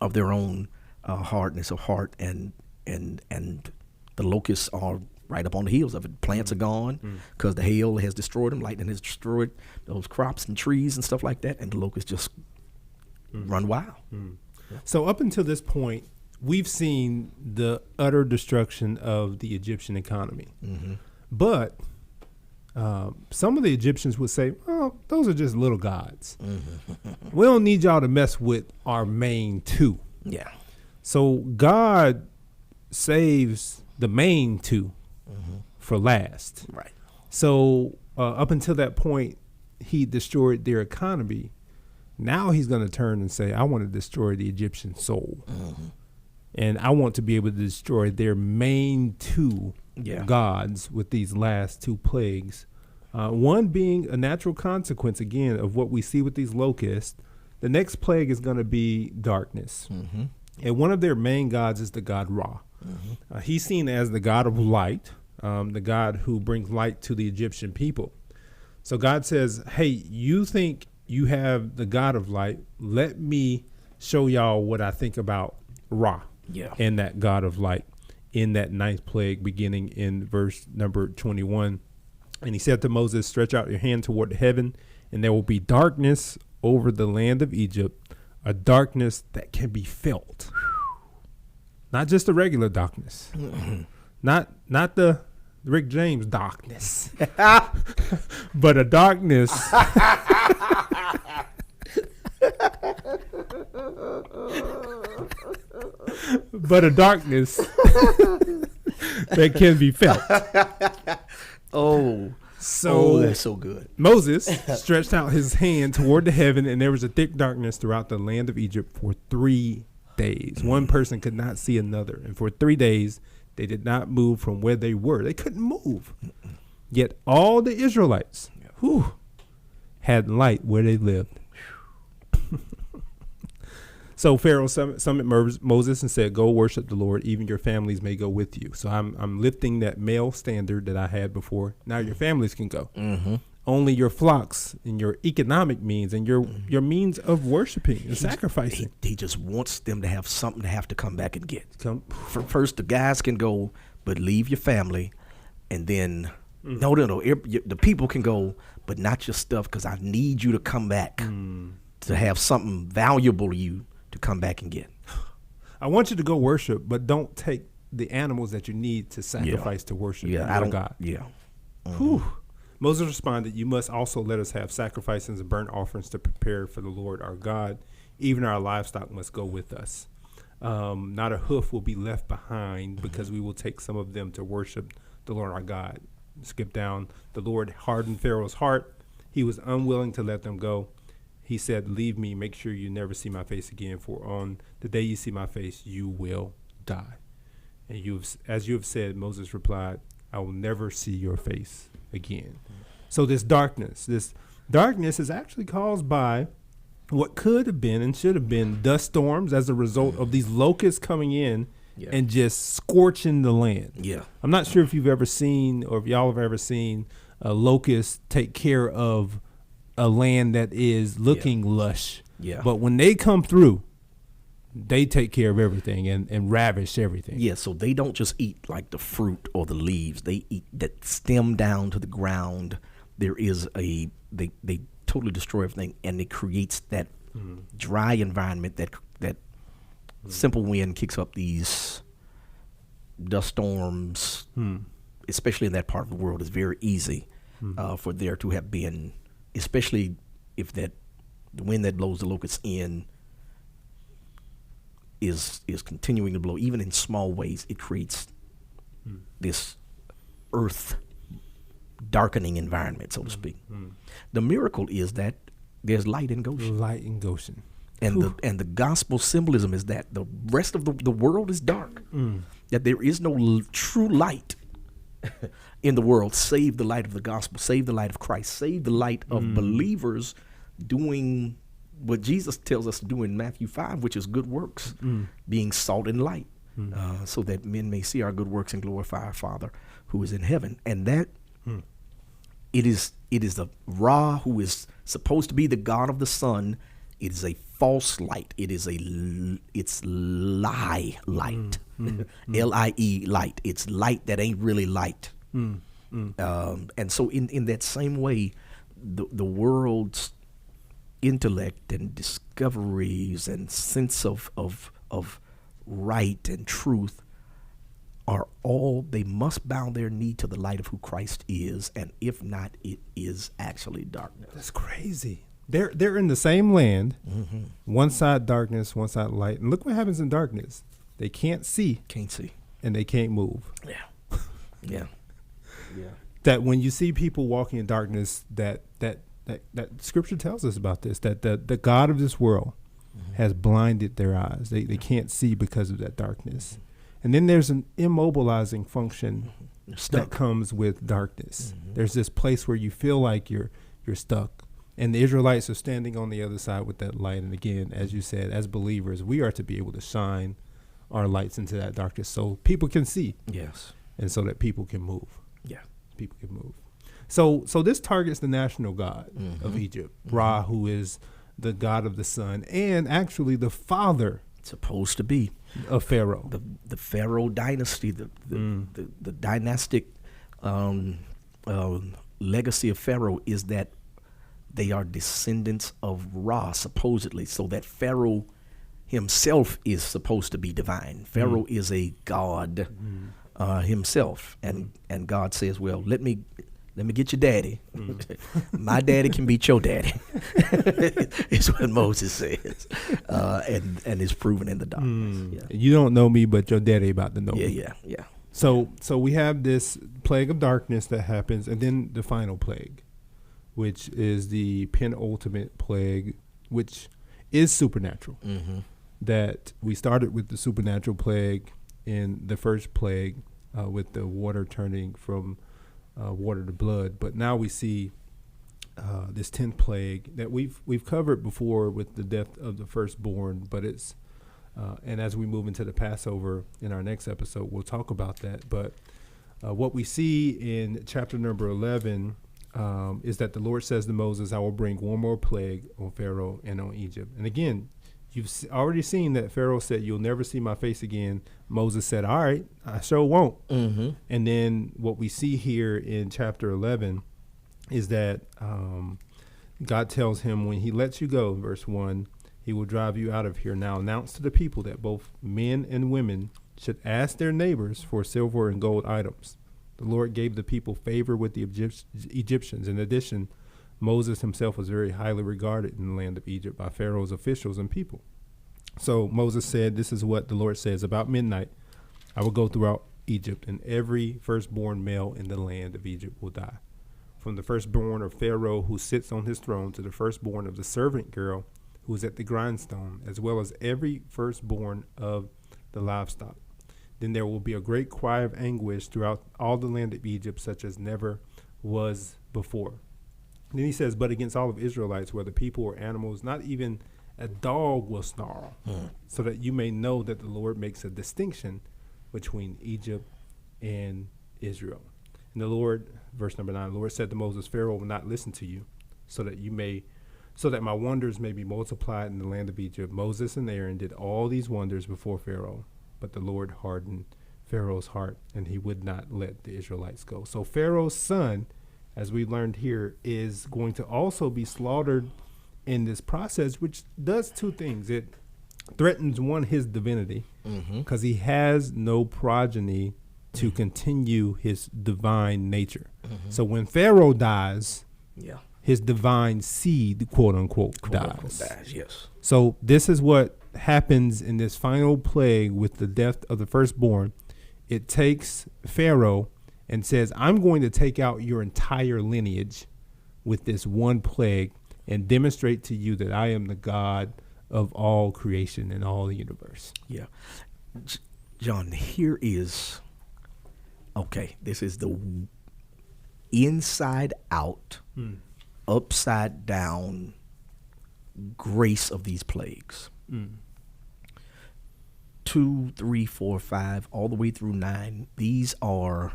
of their own hardness of heart, and the locusts are right up on the heels of it. Plants are gone because the hail has destroyed them. Lightning has destroyed those crops and trees and stuff like that, and the locusts just run wild. So up until this point, we've seen the utter destruction of the Egyptian economy. But some of the Egyptians would say, oh, those are just little gods. We don't need y'all to mess with our main two. Yeah. So God saves the main two for last. Right. So up until that point, he destroyed their economy. Now he's going to turn and say, I want to destroy the Egyptian soul. And I want to be able to destroy their main two gods with these last two plagues. One being a natural consequence, again, of what we see with these locusts. The next plague is going to be darkness. And one of their main gods is the god Ra. He's seen as the god of light, the god who brings light to the Egyptian people. So God says, hey, you think you have the god of light. Let me show y'all what I think about Ra and that god of light in that ninth plague, beginning in verse number 21. And he said to Moses, stretch out your hand toward heaven, and there will be darkness over the land of Egypt, a darkness that can be felt. Not just a regular darkness, not the Rick James darkness, but a darkness that can be felt. So that's so good. Moses stretched out his hand toward the heaven, and there was a thick darkness throughout the land of Egypt for 3 days. One person could not see another. And for 3 days, they did not move from where they were. They couldn't move. Yet all the Israelites had light where they lived. So Pharaoh summoned Moses and said, go worship the Lord. Even your families may go with you. So I'm lifting that male standard that I had before. Now your families can go. Only your flocks and your economic means and your means of worshiping and sacrificing. He just wants them to have something to have to come back and get. First, the guys can go, but leave your family. And then, no, the people can go, but not your stuff, because I need you to come back to have something valuable to you to come back and get. I want you to go worship, but don't take the animals that you need to sacrifice to worship God. Moses responded, you must also let us have sacrifices and burnt offerings to prepare for the Lord our God. Even our livestock must go with us. Not a hoof will be left behind, because we will take some of them to worship the Lord our God. Skip down. The Lord hardened Pharaoh's heart. He was unwilling to let them go. He said, leave me, make sure you never see my face again, for on the day you see my face, you will die. And as you have said, Moses replied, I will never see your face again. So this darkness is actually caused by what could have been and should have been dust storms as a result of these locusts coming in and just scorching the land. I'm not sure if you've ever seen, or if y'all have ever seen a locust take care of a land that is looking lush. But when they come through, they take care of everything and ravish everything. Yeah, so they don't just eat like the fruit or the leaves. They eat that stem down to the ground. There is they totally destroy everything, and it creates that dry environment that simple wind kicks up these dust storms, especially in that part of the world. It's very easy for there to have been, especially if the wind that blows the locusts in is continuing to blow, even in small ways. It creates this earth darkening environment, so to speak. The miracle is that there's light in Goshen. Light in Goshen. And the gospel symbolism is that the rest of the world is dark. That there is no true light in the world save the light of the gospel, save the light of Christ, save the light of believers doing what Jesus tells us to do in Matthew 5, which is good works, being salt and light, so that men may see our good works and glorify our Father who is in heaven. And that it is the Ra, who is supposed to be the God of the sun. It is a false light. It's lie light, L-I-E light. It's light that ain't really light. And so in that same way, the world's intellect and discoveries and sense of right and truth are all, they must bow their knee to the light of who Christ is, and if not, it is actually darkness. That's crazy. They're in the same land, one side darkness, one side light, and look what happens in darkness. They can't see, and they can't move. Yeah. That when you see people walking in darkness, that Scripture tells us about this, that the God of this world has blinded their eyes. They can't see because of that darkness. And then there's an immobilizing function that comes with darkness. There's this place where you feel like you're stuck. And the Israelites are standing on the other side with that light. And again, as you said, as believers, we are to be able to shine our lights into that darkness so people can see. Yes. And so that people can move. Yeah. People can move. So this targets the national god of Egypt, Ra, who is the god of the sun, and actually the father, supposed to be, of Pharaoh. The Pharaoh dynasty, the dynastic legacy of Pharaoh is that they are descendants of Ra, supposedly, so that Pharaoh himself is supposed to be divine. Pharaoh is a god himself, and God says, well, let me get your daddy. My daddy can beat your daddy. Is what Moses says, and is proven in the darkness. Yeah. You don't know me, but your daddy about to know me. Yeah. So we have this plague of darkness that happens, and then the final plague, which is the penultimate plague, which is supernatural. That we started with the supernatural plague in the first plague, with the water turning from water to blood, but now we see this 10th plague that we've covered before with the death of the firstborn, but it's and as we move into the Passover in our next episode, we'll talk about that. But what we see in chapter number 11 is that the Lord says to Moses, I will bring one more plague on Pharaoh and on Egypt. And again, you've already seen that Pharaoh said, you'll never see my face again. Moses said, all right, I sure won't. And then what we see here in chapter 11 is that God tells him when he lets you go, verse 1, he will drive you out of here. Now announce to the people that both men and women should ask their neighbors for silver and gold items. The Lord gave the people favor with the Egyptians. In addition, Moses himself was very highly regarded in the land of Egypt by Pharaoh's officials and people. So Moses said, this is what the Lord says, about midnight, I will go throughout Egypt, and every firstborn male in the land of Egypt will die. From the firstborn of Pharaoh who sits on his throne to the firstborn of the servant girl who is at the grindstone, as well as every firstborn of the livestock. Then there will be a great cry of anguish throughout all the land of Egypt, such as never was before. Then he says, but against all of Israelites, whether people or animals, not even a dog will snarl, so that you may know that the Lord makes a distinction between Egypt and Israel. And the Lord, verse number 9, the Lord said to Moses, Pharaoh will not listen to you, so that you may so that my wonders may be multiplied in the land of Egypt. Moses and Aaron did all these wonders before Pharaoh, but the Lord hardened Pharaoh's heart, and he would not let the Israelites go. So Pharaoh's son, as we learned here, is going to also be slaughtered in this process, which does two things. It threatens, one, his divinity, because he has no progeny to continue his divine nature. So when Pharaoh dies, his divine seed, quote unquote, dies. Yes. So this is what happens in this final plague with the death of the firstborn. It takes Pharaoh and says, I'm going to take out your entire lineage with this one plague and demonstrate to you that I am the God of all creation and all the universe. Yeah. John, here is, this is the inside out, upside down grace of these plagues. 2, 3, 4, 5, all the way through 9. These are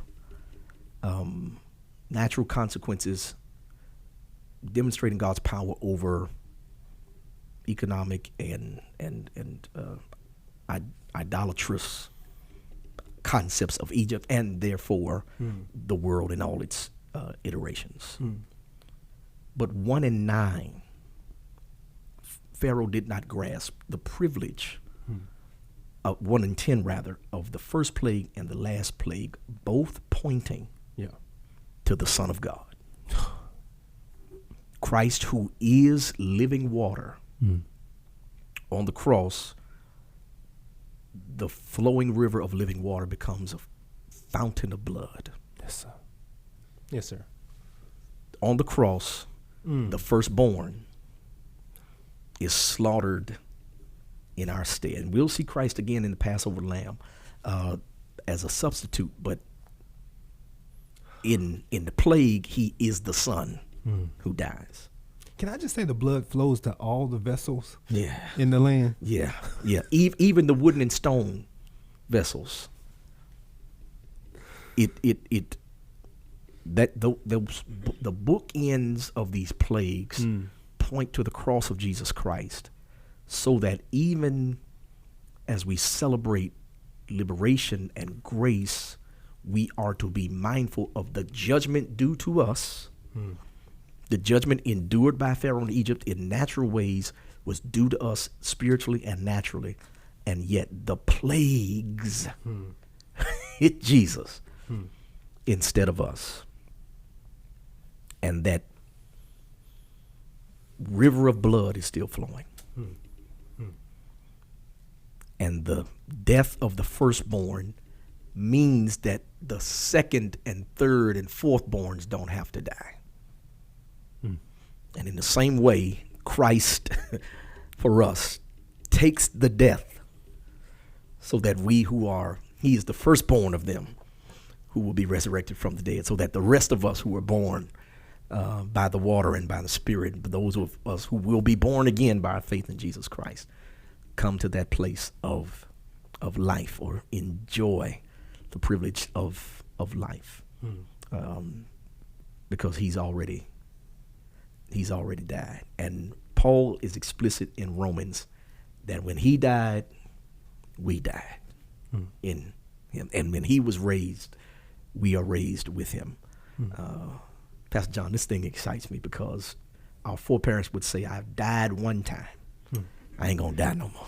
natural consequences demonstrating God's power over economic and idolatrous concepts of Egypt, and therefore the world in all its iterations. But 1 and 9, Pharaoh did not grasp the privilege, 1 and 10 rather, of the first plague and the last plague, both pointing to the Son of God. Christ, who is living water, on the cross, the flowing river of living water becomes a fountain of blood. Yes, sir. Yes, sir. On the cross, the firstborn is slaughtered in our stead. And we'll see Christ again in the Passover lamb as a substitute, but in the plague, he is the son who dies. Can I just say the blood flows to all the vessels Yeah. in the land? Yeah. Even the wooden and stone vessels. The bookends of these plagues point to the cross of Jesus Christ, so that even as we celebrate liberation and grace, we are to be mindful of the judgment due to us. The judgment endured by Pharaoh in Egypt in natural ways was due to us spiritually and naturally, and yet the plagues hit Jesus instead of us. And that river of blood is still flowing. And the death of the firstborn means that the second and third and fourthborns don't have to die. And in the same way, Christ, for us, takes the death so that he is the firstborn of them who will be resurrected from the dead, so that the rest of us who are born by the water and by the Spirit, those of us who will be born again by our faith in Jesus Christ, come to that place of life, or enjoy the privilege of life, because he's already died. And Paul is explicit in Romans that when he died, we died in him. And when he was raised, we are raised with him. Pastor John, this thing excites me because our foreparents would say, I've died one time. I ain't going to die no more.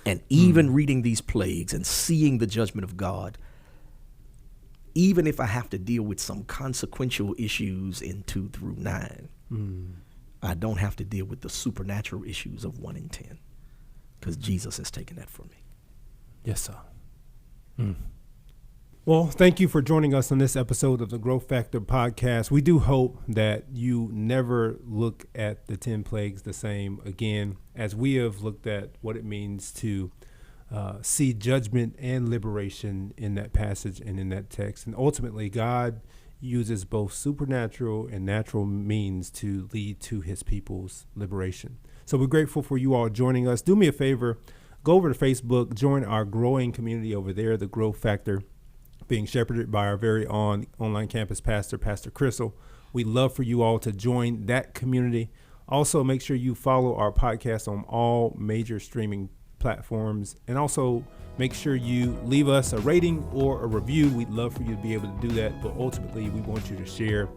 And even reading these plagues and seeing the judgment of God, even if I have to deal with some consequential issues in 2 through 9, I don't have to deal with the supernatural issues of 1 and 10, because Jesus has taken that from me. Yes, sir. Well, thank you for joining us on this episode of the Growth Factor podcast. We do hope that you never look at the 10 plagues the same again, as we have looked at what it means to see judgment and liberation in that passage and in that text. And ultimately, God uses both supernatural and natural means to lead to his people's liberation. So we're grateful for you all joining us. Do me a favor, go over to Facebook, join our growing community over there, the Growth Factor, being shepherded by our very own online campus pastor, Pastor Crystal. We'd love for you all to join that community. Also, make sure you follow our podcast on all major streaming platforms, and also make sure you leave us a rating or a review. We'd love for you to be able to do that, but ultimately we want you to share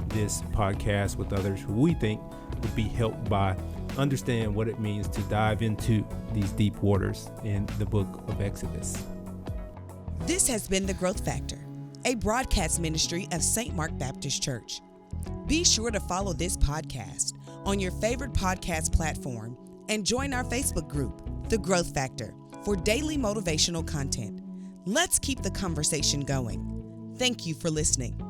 this podcast with others who we think would be helped by understand what it means to dive into these deep waters in the book of Exodus. This has been The Growth Factor, a broadcast ministry of St. Mark Baptist Church. Be sure to follow this podcast on your favorite podcast platform and join our Facebook group, The Growth Factor, for daily motivational content. Let's keep the conversation going. Thank you for listening.